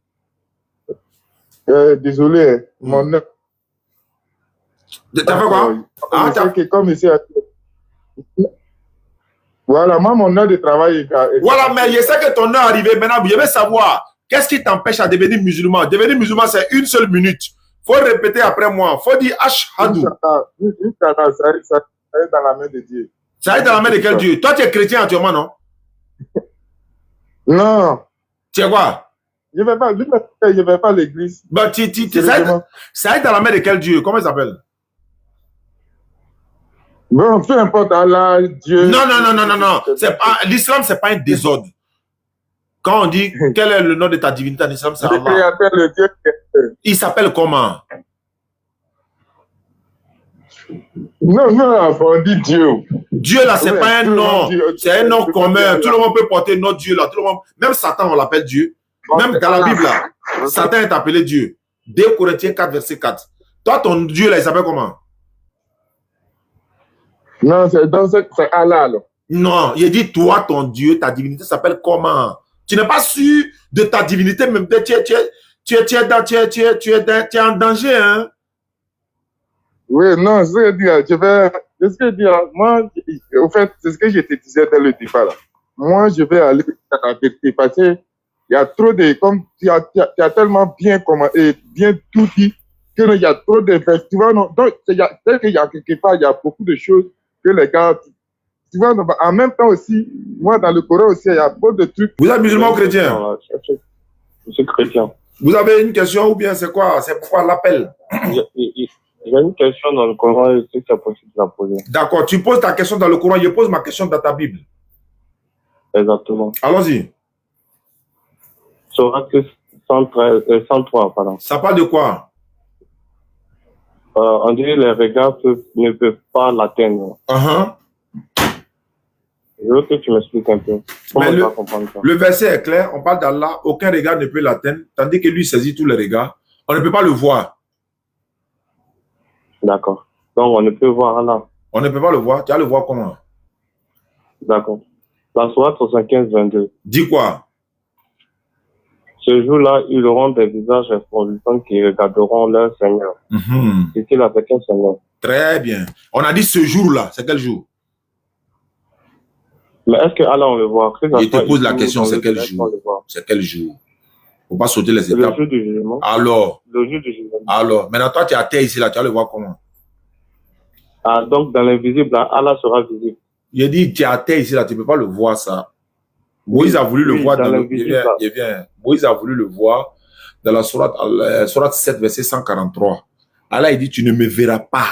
Désolé, mon œuvre. T'as fait quoi? Comme ici, voilà, moi, mon heure de travail. Voilà, mais je sais que ton heure est arrivée. Maintenant, je veux savoir, qu'est-ce qui t'empêche à devenir musulman? Devenir musulman, c'est une seule minute. Il faut répéter après moi. Il faut dire Ashhadu. Ça est dans la main de Dieu. Ça est dans la main de quel Dieu? Toi, tu es chrétien actuellement, non? Non. Tu es quoi? Je ne vais pas à l'église. Bah, ça est dans la main de quel Dieu? Comment il s'appelle? Bon, peu importe, Allah, Dieu. Non. L'islam, ce n'est pas un désordre. Quand on dit quel est le nom de ta divinité en islam, c'est Allah. Le créateur, le Dieu. Il s'appelle comment? Non, on dit Dieu. Dieu là, c'est pas un nom. C'est un nom commun. Tout le monde peut porter notre Dieu là. Tout le monde, même Satan, on l'appelle Dieu. Même dans la Bible là, Satan est appelé Dieu. 2 Corinthiens 4, verset 4. Toi, ton Dieu là, il s'appelle comment? Non, c'est Allah. Là. Non, il dit toi, ton Dieu, ta divinité s'appelle comment? Tu n'es pas sûr de ta divinité, même tu es en danger, hein? Oui, non, c'est ce que je dis, moi, au fait, c'est ce que je te disais dès le départ, là. Moi, je vais aller à la vérité parce qu'il y a trop de, comme tu as tellement bien tout dit, qu'il y a trop de festivals. Donc, il y a quelque part, il y a beaucoup de choses que les gars, tu vois, en même temps aussi, moi, dans le Coran aussi, il y a beaucoup de trucs. Vous êtes musulman ou chrétien? Je suis chrétien. Vous avez une question ou bien c'est quoi? C'est pourquoi l'appel? J'ai une question dans le Coran et c'est possible de la poser. D'accord, tu poses ta question dans le Coran, je pose ma question dans ta Bible. Exactement. Allons-y. Sourate 103, pardon. Ça parle de quoi? On dit les regards ne peuvent pas l'atteindre. Je veux que tu m'expliques un peu. Mais le verset est clair, on parle d'Allah, aucun regard ne peut l'atteindre, tandis que lui saisit tous les regards. On ne peut pas le voir. D'accord. Donc on ne peut voir Allah. On ne peut pas le voir. Tu vas le voir comment? D'accord. La sourate 75, 22. Dis quoi? Ce jour-là, ils auront des visages resplendissants qui regarderont leur Seigneur. C'est-il avec un Seigneur? Très bien. On a dit ce jour-là. C'est quel jour? Mais est-ce que Allah on le voit? Je te pose la question, c'est quel jour? C'est quel jour? Il ne faut pas sauter les étapes. Le jour du jugement. Alors? Le jour du jugement. Alors? Maintenant, toi, tu es à terre ici, là. Tu vas le voir comment? Ah, donc, dans l'invisible, Allah sera visible. Il dit, tu es à terre ici, là. Tu ne peux pas le voir, ça. Moïse a voulu le voir dans le... Moïse a voulu le voir dans la sourate 7, verset 143. Allah, il dit, tu ne me verras pas.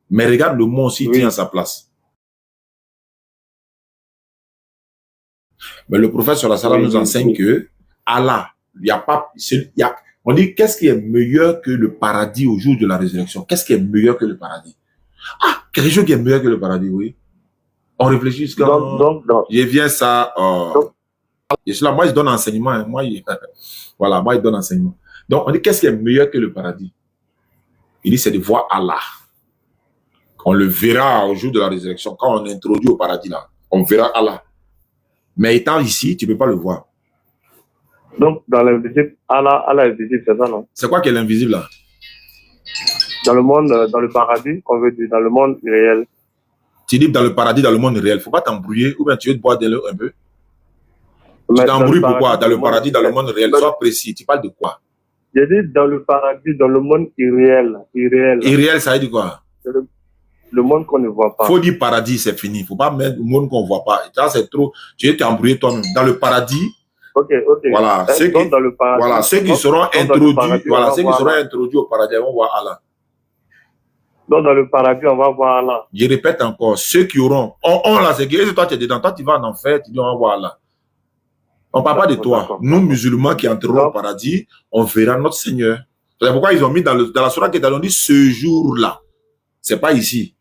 Mais regarde le mont aussi, il tient à sa place. Mais le prophète sur la salam nous enseigne que Allah, on dit qu'est-ce qui est meilleur que le paradis au jour de la résurrection? Qu'est-ce qui est meilleur que le paradis? Ah, quelque chose qui est meilleur que le paradis, oui. On réfléchit jusqu'à... Je viens ça... je suis là, moi je donne enseignement. Hein, voilà, moi je donne enseignement. Donc on dit qu'est-ce qui est meilleur que le paradis? Il dit c'est de voir Allah. On le verra au jour de la résurrection. Quand on est introduit au paradis là, on verra Allah. Mais étant ici, tu ne peux pas le voir. Donc, dans l'invisible, Allah est visible, c'est ça, non? C'est quoi qui est l'invisible là? Dans le monde, dans le paradis, on veut dire, dans le monde réel. Tu dis dans le paradis, dans le monde réel. Il ne faut pas t'embrouiller ou bien tu veux te boire de l'eau un peu. Tu t'embrouilles pourquoi? Dans le paradis, dans le monde réel. Sois précis. Tu parles de quoi? J'ai dit dans le paradis, dans le monde irréel. Irréel, ça veut dire quoi? Le monde qu'on ne voit pas. Il faut dire paradis, c'est fini. Il ne faut pas mettre le monde qu'on ne voit pas. Ça, c'est trop. Tu veux t'embrouiller toi-même. Dans le paradis, voilà, ceux qui seront introduits au paradis vont voir Allah. Donc, dans le paradis, on va voir Allah. Je répète encore, ceux qui auront... là, c'est que toi, tu es dedans. Toi, tu vas en enfer, tu dis, on va voir Allah. On ne parle pas de toi. Nous, musulmans qui entrerons au paradis, on verra notre Seigneur. C'est pourquoi ils ont mis dans la sourate qui ont dit ce jour-là. C'est pas ici.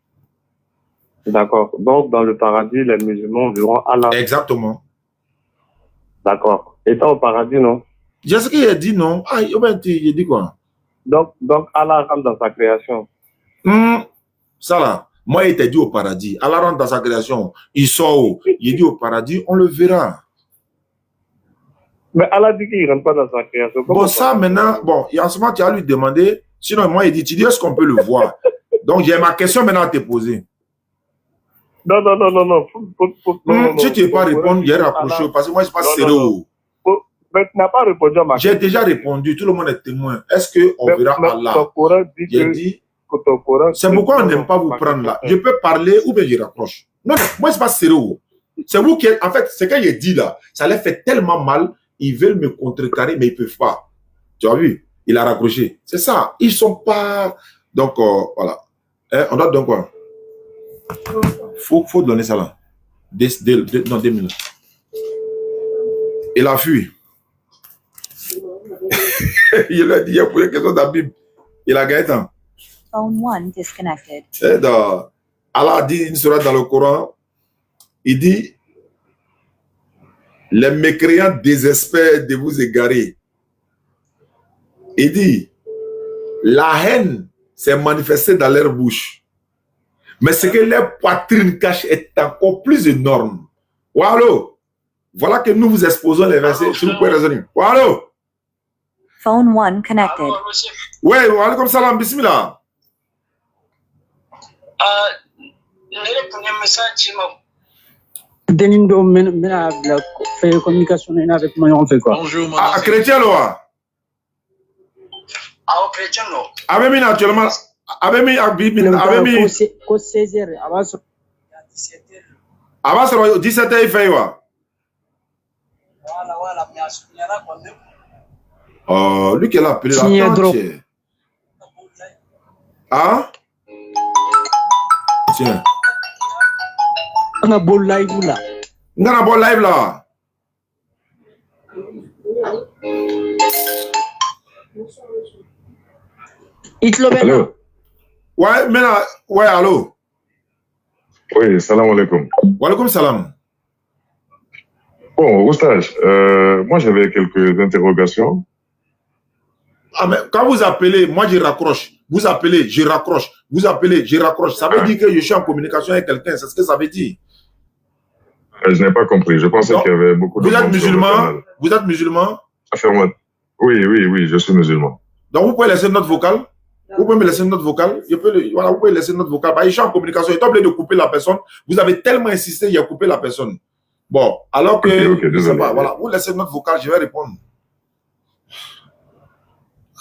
D'accord. Donc, dans le paradis, les musulmans verront Allah. Exactement. D'accord. Étant au paradis, non? J'ai ce qu'il a dit, non? Ah, il dit quoi? Donc Allah rentre dans sa création. Ça là, moi, il t'a dit au paradis. Allah rentre dans sa création. Il sort où? Il dit au paradis, on le verra. Mais Allah dit qu'il ne rentre pas dans sa création. Bon, ça maintenant, bon, et en ce moment, tu as lui demandé. Sinon, moi, il dit, tu dis, est-ce qu'on peut le voir? Donc, j'ai ma question maintenant à te poser. Non. Si tu ne veux pas répondre, il y a rapproché. Parce que moi, je ne suis pas sérieux. Mais tu n'as pas répondu à ma question. J'ai déjà répondu. Tout le monde est témoin. Est-ce qu'on verra Allah? Ton Coran dit j'ai dit, c'est pourquoi on n'aime pas vous prendre là. Je peux parler ou bien je raccroche. Non, moi, je ne suis pas sérieux. C'est vous qui, en fait, ce que j'ai dit là, ça les fait tellement mal. Ils veulent me contrecarrer, mais ils ne peuvent pas. Tu as vu? Il a raccroché. C'est ça. Ils ne sont pas... Donc, voilà. On doit donner quoi? Faut donner ça là. Non, 2 minutes. Il a fui. Il a dit, il y a pour les questions de la Bible. Il a gagné tant. Phone 1 disconnected. Allah a dit une sourate dans le Coran. Il dit, les mécréants désespèrent de vous égarer. Il dit, la haine s'est manifestée dans leur bouche. Mais ce que leur poitrine cache est encore plus énorme. Wallo. Voilà que nous vous exposons les versets. Si vous pouvez raisonner. Wallo. Phone 1 connected. Oui, wa alaykoum salam, bismillah. Bonjour, ah, chrétien, là. Ah, chrétien, non. Avec moi, actuellement. Avec moi, avant, c'est 17 h, il fait quoi? Oh, lui qui l'a appelé la tante. Ah? Tiens. On a beau live là. On a beau live là. Allô? Ouais, mais là, ouais, allô? Oui, salam alaikum. Wa alaikum salam. Bon, Oustage, moi j'avais quelques interrogations. Ah, mais quand vous appelez, moi je raccroche. Vous appelez, je raccroche. Vous appelez, je raccroche. Ça veut dire que je suis en communication avec quelqu'un. C'est ce que ça veut dire. Je n'ai pas compris. Je pensais qu'il y avait beaucoup de... Vous êtes musulman? Vous êtes musulman? Oui, je suis musulman. Donc vous pouvez laisser notre vocal? Vous pouvez me laisser notre vocal? Voilà, vous pouvez laisser notre vocal. Bah, je suis en communication. Il est obligé de couper la personne. Vous avez tellement insisté, il a coupé la personne. Bon, alors que... Ok, désolé. Pas, voilà, vous laissez notre vocal, je vais répondre.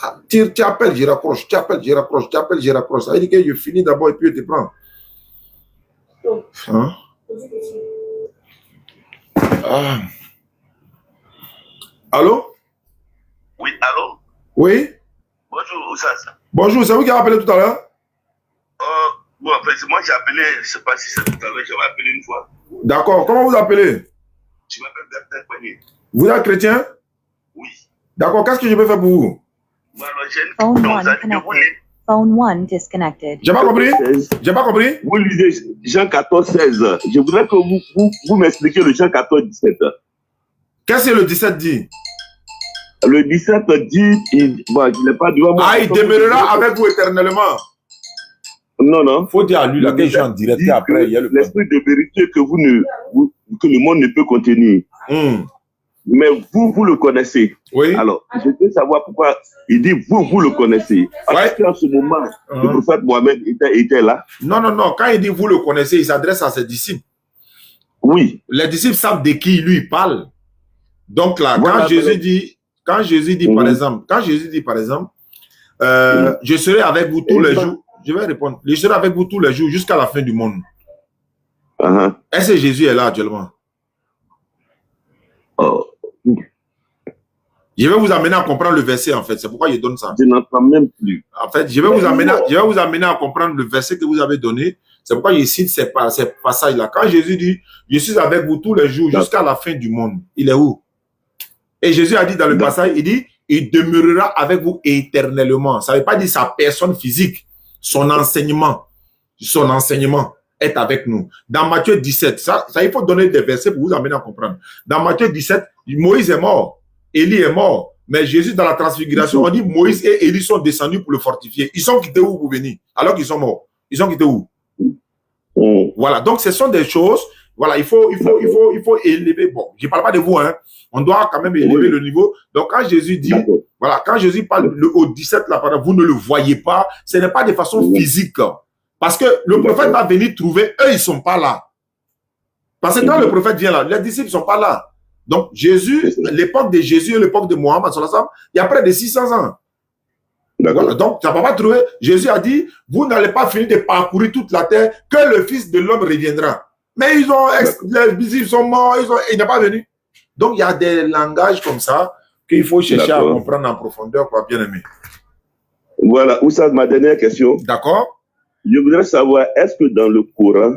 Ah, tu appelles, je raccroche. Tu appelles, je raccroche. Tu appelles, je raccroche. Ça veut dire que je finis d'abord et puis je te prends. Hein? Ah. Allô? Oui, allô? Oui? Bonjour, Oussas. Bonjour, c'est vous qui avez appelé tout à l'heure? Bon, en fait, moi j'ai appelé, je ne sais pas si c'est tout à l'heure, j'avais appelé une fois. D'accord, comment vous appelez? Je m'appelle Bertrand Poignet. Vous êtes chrétien? Oui. D'accord, qu'est-ce que je peux faire pour vous? Phone 1 connected. Phone 1 disconnected. J'ai pas compris? J'ai pas compris? Vous lisez Jean 14, 16. Je voudrais que vous m'expliquiez le Jean 14, 17. Qu'est-ce que le 17 dit? Le 17 dit, il n'est pas devant moi. Ah, il demeurera avec vous éternellement. Non. Faut dire à lui, là, que je suis en direct et après, il y a le... L'esprit de vérité que que le monde ne peut contenir. Mais vous le connaissez. Oui. Alors, je veux savoir pourquoi il dit vous le connaissez. Parce qu'en ce moment, le prophète Mohamed était là. Non. Quand il dit vous le connaissez, il s'adresse à ses disciples. Oui. Les disciples savent de qui lui il parle. Donc là, voilà, quand Jésus dit par exemple, je serai avec vous tous les jours. Je vais répondre. Je serai avec vous tous les jours jusqu'à la fin du monde. Est-ce que Jésus est là actuellement? Je vais vous amener à comprendre le verset, en fait. C'est pourquoi je donne ça. Je n'entends même plus. En fait, je vais vous amener à comprendre le verset que vous avez donné. C'est pourquoi je cite ces passages-là. Quand Jésus dit, je suis avec vous tous les jours jusqu'à la fin du monde, il est où? Et Jésus a dit dans le passage, il dit, il demeurera avec vous éternellement. Ça ne veut pas dire sa personne physique, son enseignement est avec nous. Dans Matthieu 17, ça il faut donner des versets pour vous amener à comprendre. Dans Matthieu 17, Moïse est mort. Élie est mort, Mais Jésus, dans la transfiguration, on dit Moïse et Élie sont descendus pour le fortifier. Ils sont quittés où pour venir? Alors qu'ils sont morts. Ils sont quittés où? Voilà. Donc, ce sont des choses. Voilà, il faut élever. Bon, je ne parle pas de vous, hein. On doit quand même élever le niveau. Donc, quand Jésus dit, voilà, quand Jésus parle au 17, là, vous ne le voyez pas, ce n'est pas de façon physique. Parce que le prophète va venir trouver, eux, ils ne sont pas là. Parce que quand le prophète vient là, les disciples ne sont pas là. Donc, Jésus, l'époque de Jésus et l'époque de Mohammed, il y a près de 600 ans. Voilà, donc, ça ne va pas trouver. Jésus a dit, vous n'allez pas finir de parcourir toute la terre, que le Fils de l'homme reviendra. Mais les disciples sont morts, il n'est pas venu. Donc, il y a des langages comme ça qu'il faut chercher à comprendre en profondeur, quoi, bien aimé. Voilà, Oussad, ma dernière question. D'accord. Je voudrais savoir, est-ce que dans le Coran,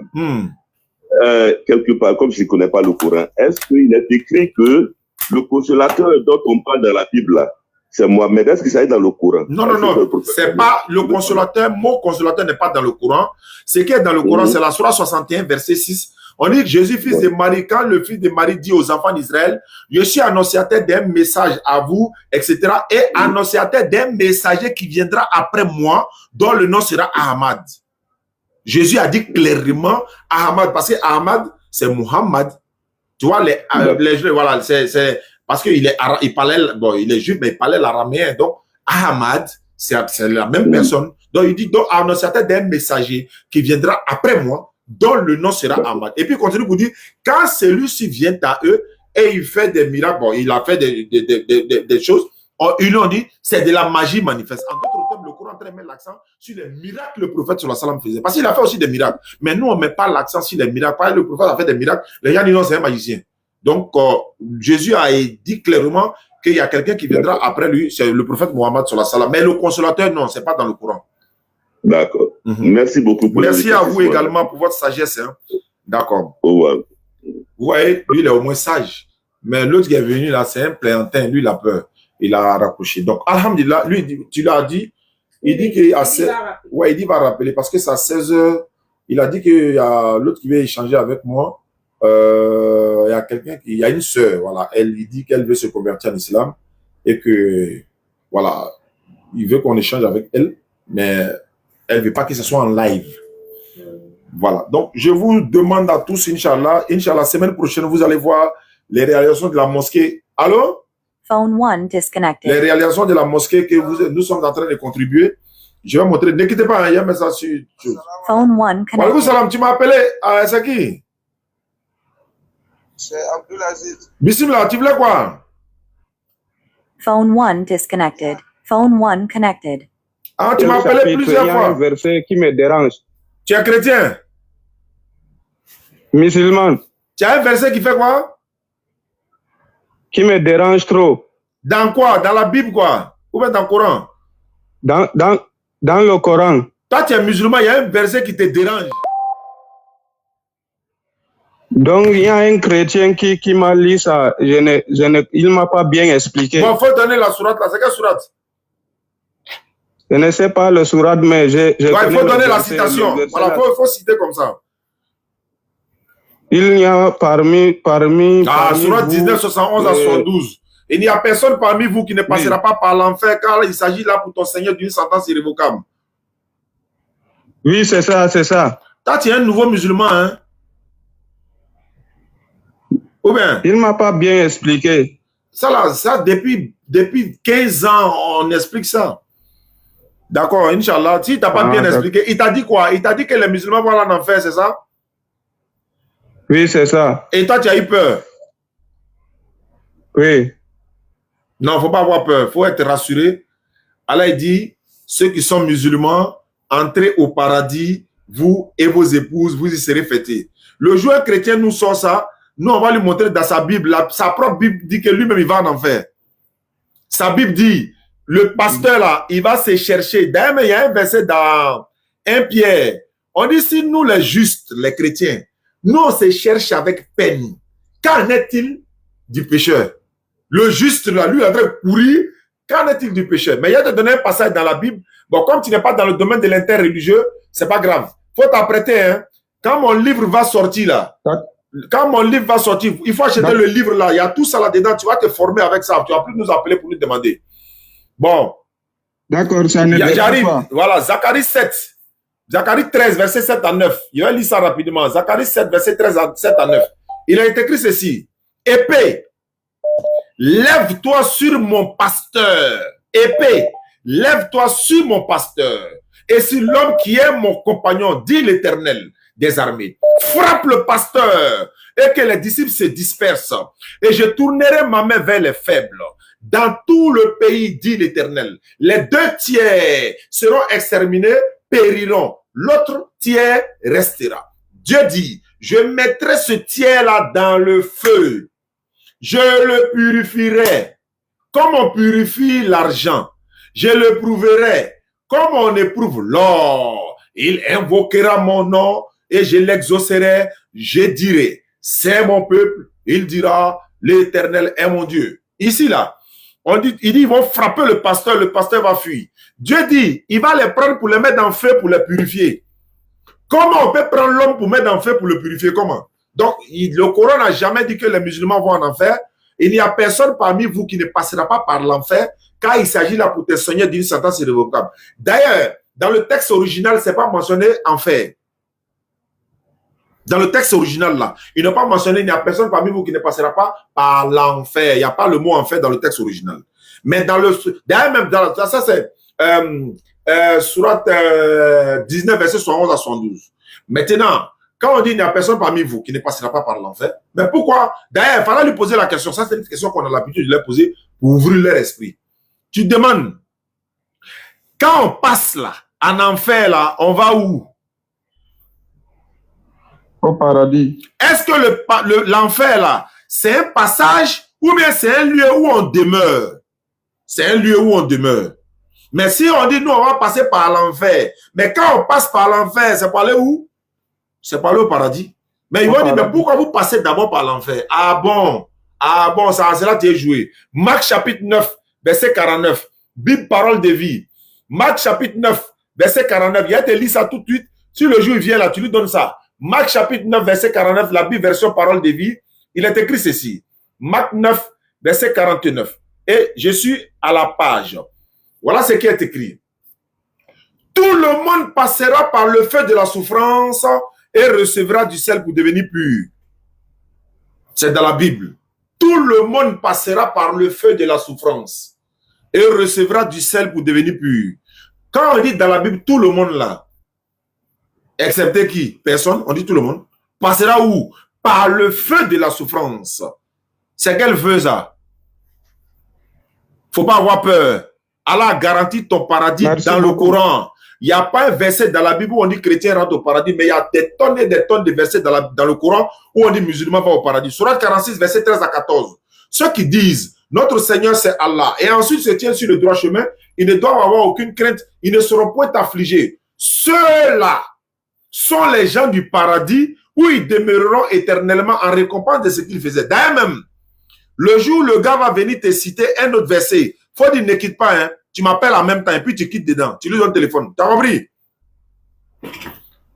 quelque part, comme je ne connais pas le Coran, est-ce qu'il est écrit que le consolateur dont on parle dans la Bible, là, c'est Mohamed? Est-ce que ça est dans le Coran? Non, non, non. C'est pas le consolateur. Mot consolateur n'est pas dans le Coran. Ce qui est dans le Coran, c'est la Sourate 61, verset 6. On dit que Jésus, fils de Marie, quand le fils de Marie dit aux enfants d'Israël, je suis annonciateur d'un message à vous, etc. Et annonciateur d'un messager qui viendra après moi, dont le nom sera Ahmad. Jésus a dit clairement Ahmad, parce que Ahmad, c'est Muhammad. Tu vois, les voilà, c'est parce qu'il est, il parlait, bon, il est juif, mais il parlait l'araméen. Donc, Ahmad, c'est la même personne. Donc, il dit, donc, annonciateur d'un messager qui viendra après moi, dont le nom sera Ahmad. Et puis, il continue pour dire, quand celui-ci vient à eux et il fait des miracles, bon, il a fait des choses, ils lui ont dit, c'est de la magie manifeste. En d'autres termes, le Coran met l'accent sur les miracles que le prophète sallallahu alayhi wa sallam faisait. Parce qu'il a fait aussi des miracles. Mais nous, on ne met pas l'accent sur les miracles. Parce que le prophète a fait des miracles. Les gens disent non, c'est un magicien. Donc, Jésus a dit clairement qu'il y a quelqu'un qui viendra après lui, c'est le prophète Mohammed sallallahu alayhi wa sallam. Mais le consolateur, non, c'est pas dans le Coran. D'accord. Merci beaucoup. Merci à vous également pour votre sagesse. Hein. D'accord. Vous voyez, lui, il est au moins sage. Mais l'autre qui est venu là, c'est un plaisantin. Lui, il a peur. Il a rapproché. Donc, alhamdulillah, lui, tu l'as dit. Il dit qu'il a 16 heures. Ouais, il dit qu'il va rappeler parce que c'est à 16 heures. Il a dit qu'il y a l'autre qui veut échanger avec moi. Il y a quelqu'un il y a une sœur, voilà. Elle lui dit qu'elle veut se convertir en islam et que, voilà, il veut qu'on échange avec elle, mais elle veut pas que ce soit en live. Voilà. Donc, je vous demande à tous, Inch'Allah, semaine prochaine, vous allez voir les réalisations de la mosquée. Allô? Phone 1 disconnected. Les réalisations de la mosquée que nous sommes en train de contribuer. Je vais montrer. Ne quittez pas, il y a un message sur. Phone 1 connected. Walaikum salam, tu m'as appelé. C'est qui? C'est Abdulaziz. Bismillah, tu voulais quoi? Phone 1 disconnected. Phone 1 connected. Ah, tu m'as appelé plusieurs fois. Il y a un verset qui me dérange. Tu es chrétien? Musulman. Tu as un verset qui fait quoi? Qui me dérange trop. Dans quoi? Dans la Bible, quoi? Ou bien dans le Coran? Dans le Coran. Toi, tu es musulman, il y a un verset qui te dérange. Donc, il y a un chrétien qui m'a lu ça. Il ne m'a pas bien expliqué. Bon, il faut donner la sourate là. C'est quelle sourate? Je ne sais pas le sourate, mais ouais, il faut donner la citation. Voilà, il faut citer comme ça. Il y a parmi sourate 19, 71 à 72. Il n'y a personne parmi vous qui ne passera pas par l'enfer, car il s'agit là pour ton Seigneur d'une sentence irrévocable. Oui, c'est ça, c'est ça. Toi, tu es un nouveau musulman, hein? Ou bien? Il ne m'a pas bien expliqué. Ça, là, ça depuis 15 ans, on explique ça. D'accord, Inch'Allah. Si tu n'as pas bien expliqué, il t'a dit quoi? Il t'a dit que les musulmans vont aller en enfer, c'est ça? Oui, c'est ça. Et toi, tu as eu peur? Oui. Non, il ne faut pas avoir peur. Il faut être rassuré. Allah il dit, ceux qui sont musulmans, entrez au paradis, vous et vos épouses, vous y serez fêtés. Le jour un chrétien nous sort ça, nous, on va lui montrer dans sa Bible. Sa propre Bible dit que lui-même, il va en enfer. Sa Bible dit, le pasteur là, il va se chercher. D'ailleurs, il y a un verset dans 1 Pierre. On dit, si nous les justes, les chrétiens, nous on se cherche avec peine. Qu'en est-il du pécheur? Le juste là, lui, il est en train de courir. Qu'en est-il du pécheur? Mais il y a de donner un passage dans la Bible. Bon, comme tu n'es pas dans le domaine de l'interreligieux, c'est pas grave. Faut t'apprêter, hein. Quand mon livre va sortir là, Quand mon livre va sortir, il faut acheter le livre là. Il y a tout ça là-dedans. Tu vas te former avec ça. Tu vas plus nous appeler pour nous demander. Bon. D'accord, ça n'est pas. J'arrive. Voilà, Zacharie 7. Zacharie 13, verset 7 à 9. Je vais lire ça rapidement. Zacharie 7, verset 7 à 9. Il a été écrit ceci. Épée, lève-toi sur mon pasteur. Épée, lève-toi sur mon pasteur. Et sur l'homme qui est mon compagnon, dit l'Éternel des armées. Frappe le pasteur et que les disciples se dispersent. Et je tournerai ma main vers les faibles. Dans tout le pays, dit l'Éternel, les 2 tiers seront exterminés, périront. L'autre tiers restera. Dieu dit, je mettrai ce tiers-là dans le feu. Je le purifierai comme on purifie l'argent. Je le prouverai comme on éprouve l'or. Il invoquera mon nom et je l'exaucerai. Je dirai, c'est mon peuple. Il dira, l'Éternel est mon Dieu. Ici, là, il dit, ils vont frapper le pasteur va fuir. Dieu dit, il va les prendre pour les mettre dans le feu pour les purifier. Comment on peut prendre l'homme pour mettre dans le feu pour le purifier? Comment? Donc, le Coran n'a jamais dit que les musulmans vont en enfer. Il n'y a personne parmi vous qui ne passera pas par l'enfer, car il s'agit là pour te soigner d'une sentence irrévocable. D'ailleurs, dans le texte original, ce n'est pas mentionné enfer. Dans le texte original là, il n'est pas mentionné, il n'y a personne parmi vous qui ne passera pas par l'enfer. Il n'y a pas le mot enfer dans le texte original. Mais dans le... D'ailleurs, même dans ça, c'est... Surat 19, verset 71 à 72. Maintenant, quand on dit il n'y a personne parmi vous qui ne passera pas par l'enfer, mais pourquoi? D'ailleurs, il fallait lui poser la question. Ça, c'est une question qu'on a l'habitude de leur poser pour ouvrir leur esprit. Tu te demandes, quand on passe là, en enfer là, on va où? Au paradis. Est-ce que l'enfer là, c'est un passage ou bien c'est un lieu où on demeure? C'est un lieu où on demeure. Mais si on dit, nous, on va passer par l'enfer. Mais quand on passe par l'enfer, c'est pour aller où? C'est pour aller au paradis. Mais ils vont dire, mais pourquoi vous passez d'abord par l'enfer? Ah bon, ça, c'est là que tu es joué. Marc chapitre 9, verset 49. Bible, parole de vie. Marc chapitre 9, verset 49. Il y a te lit ça tout de suite. Si le jour il vient là, tu lui donnes ça. Marc chapitre 9, verset 49, la Bible version parole de vie. Il est écrit ceci. Marc 9, verset 49. Et je suis à la page. Voilà ce qui est écrit. Tout le monde passera par le feu de la souffrance et recevra du sel pour devenir pur. C'est dans la Bible. Tout le monde passera par le feu de la souffrance et recevra du sel pour devenir pur. Quand on dit dans la Bible, tout le monde là, excepté qui? Personne, on dit tout le monde. Passera où? Par le feu de la souffrance. C'est quel feu ça? Faut pas avoir peur. Allah garantit ton paradis. Merci dans beaucoup. Le Coran. Il n'y a pas un verset dans la Bible où on dit chrétien rentre au paradis, mais il y a des tonnes et des tonnes de versets dans le Coran où on dit musulman va au paradis. Surat 46, verset 13 à 14. Ceux qui disent notre Seigneur c'est Allah et ensuite se tiennent sur le droit chemin, ils ne doivent avoir aucune crainte, ils ne seront point affligés. Ceux-là sont les gens du paradis où ils demeureront éternellement en récompense de ce qu'ils faisaient. D'ailleurs même, le jour où le gars va venir te citer un autre verset, faut dire ne quitte pas, hein. Tu m'appelles en même temps et puis tu quittes dedans. Tu lui donnes le téléphone. T'as compris?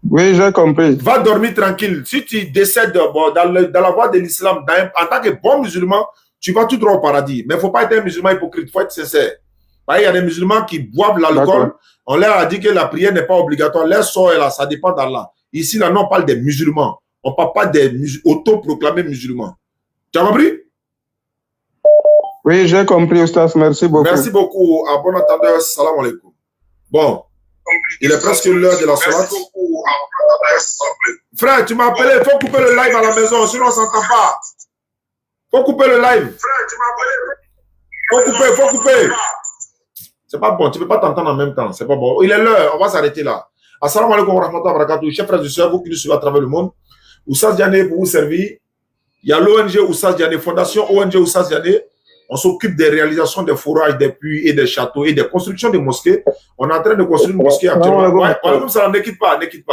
Oui, j'ai compris. Va dormir tranquille. Si tu décèdes dans la voie de l'islam, en tant que bon musulman, tu vas tout droit au paradis. Mais il ne faut pas être un musulman hypocrite. Il faut être sincère. Il y a des musulmans qui boivent l'alcool. On leur a dit que la prière n'est pas obligatoire. Leur sort est là, ça dépend d'Allah. Ici, là, nous, on parle des musulmans. On ne parle pas des autoproclamés musulmans. Tu as compris? Oui, j'ai compris, Oustaz. Merci beaucoup. Merci beaucoup. À bon entendeur, salam alaikum. Bon, il est presque l'heure de la salat. Frère, tu m'as appelé. Il faut couper le live à la maison, sinon on ne s'entend pas. Il faut couper le live. Frère, tu m'as appelé. Il faut couper. C'est pas bon. Tu ne peux pas t'entendre en même temps. C'est pas bon. Il est l'heure. On va s'arrêter là. Assalamu alaikum wa rahmatullahi wa barakatuh. Chers frères et sœurs, vous qui nous suivez à travers le monde, Oustaz Diané pour vous servir. Il y a l'ONG Oustaz Diané, Fondation ONG Oustaz Diané. On s'occupe des réalisations des forages, des puits et des châteaux et des constructions de mosquées. On est en train de construire une mosquée actuellement. Ouais, ne quitte pas, ne quitte pas.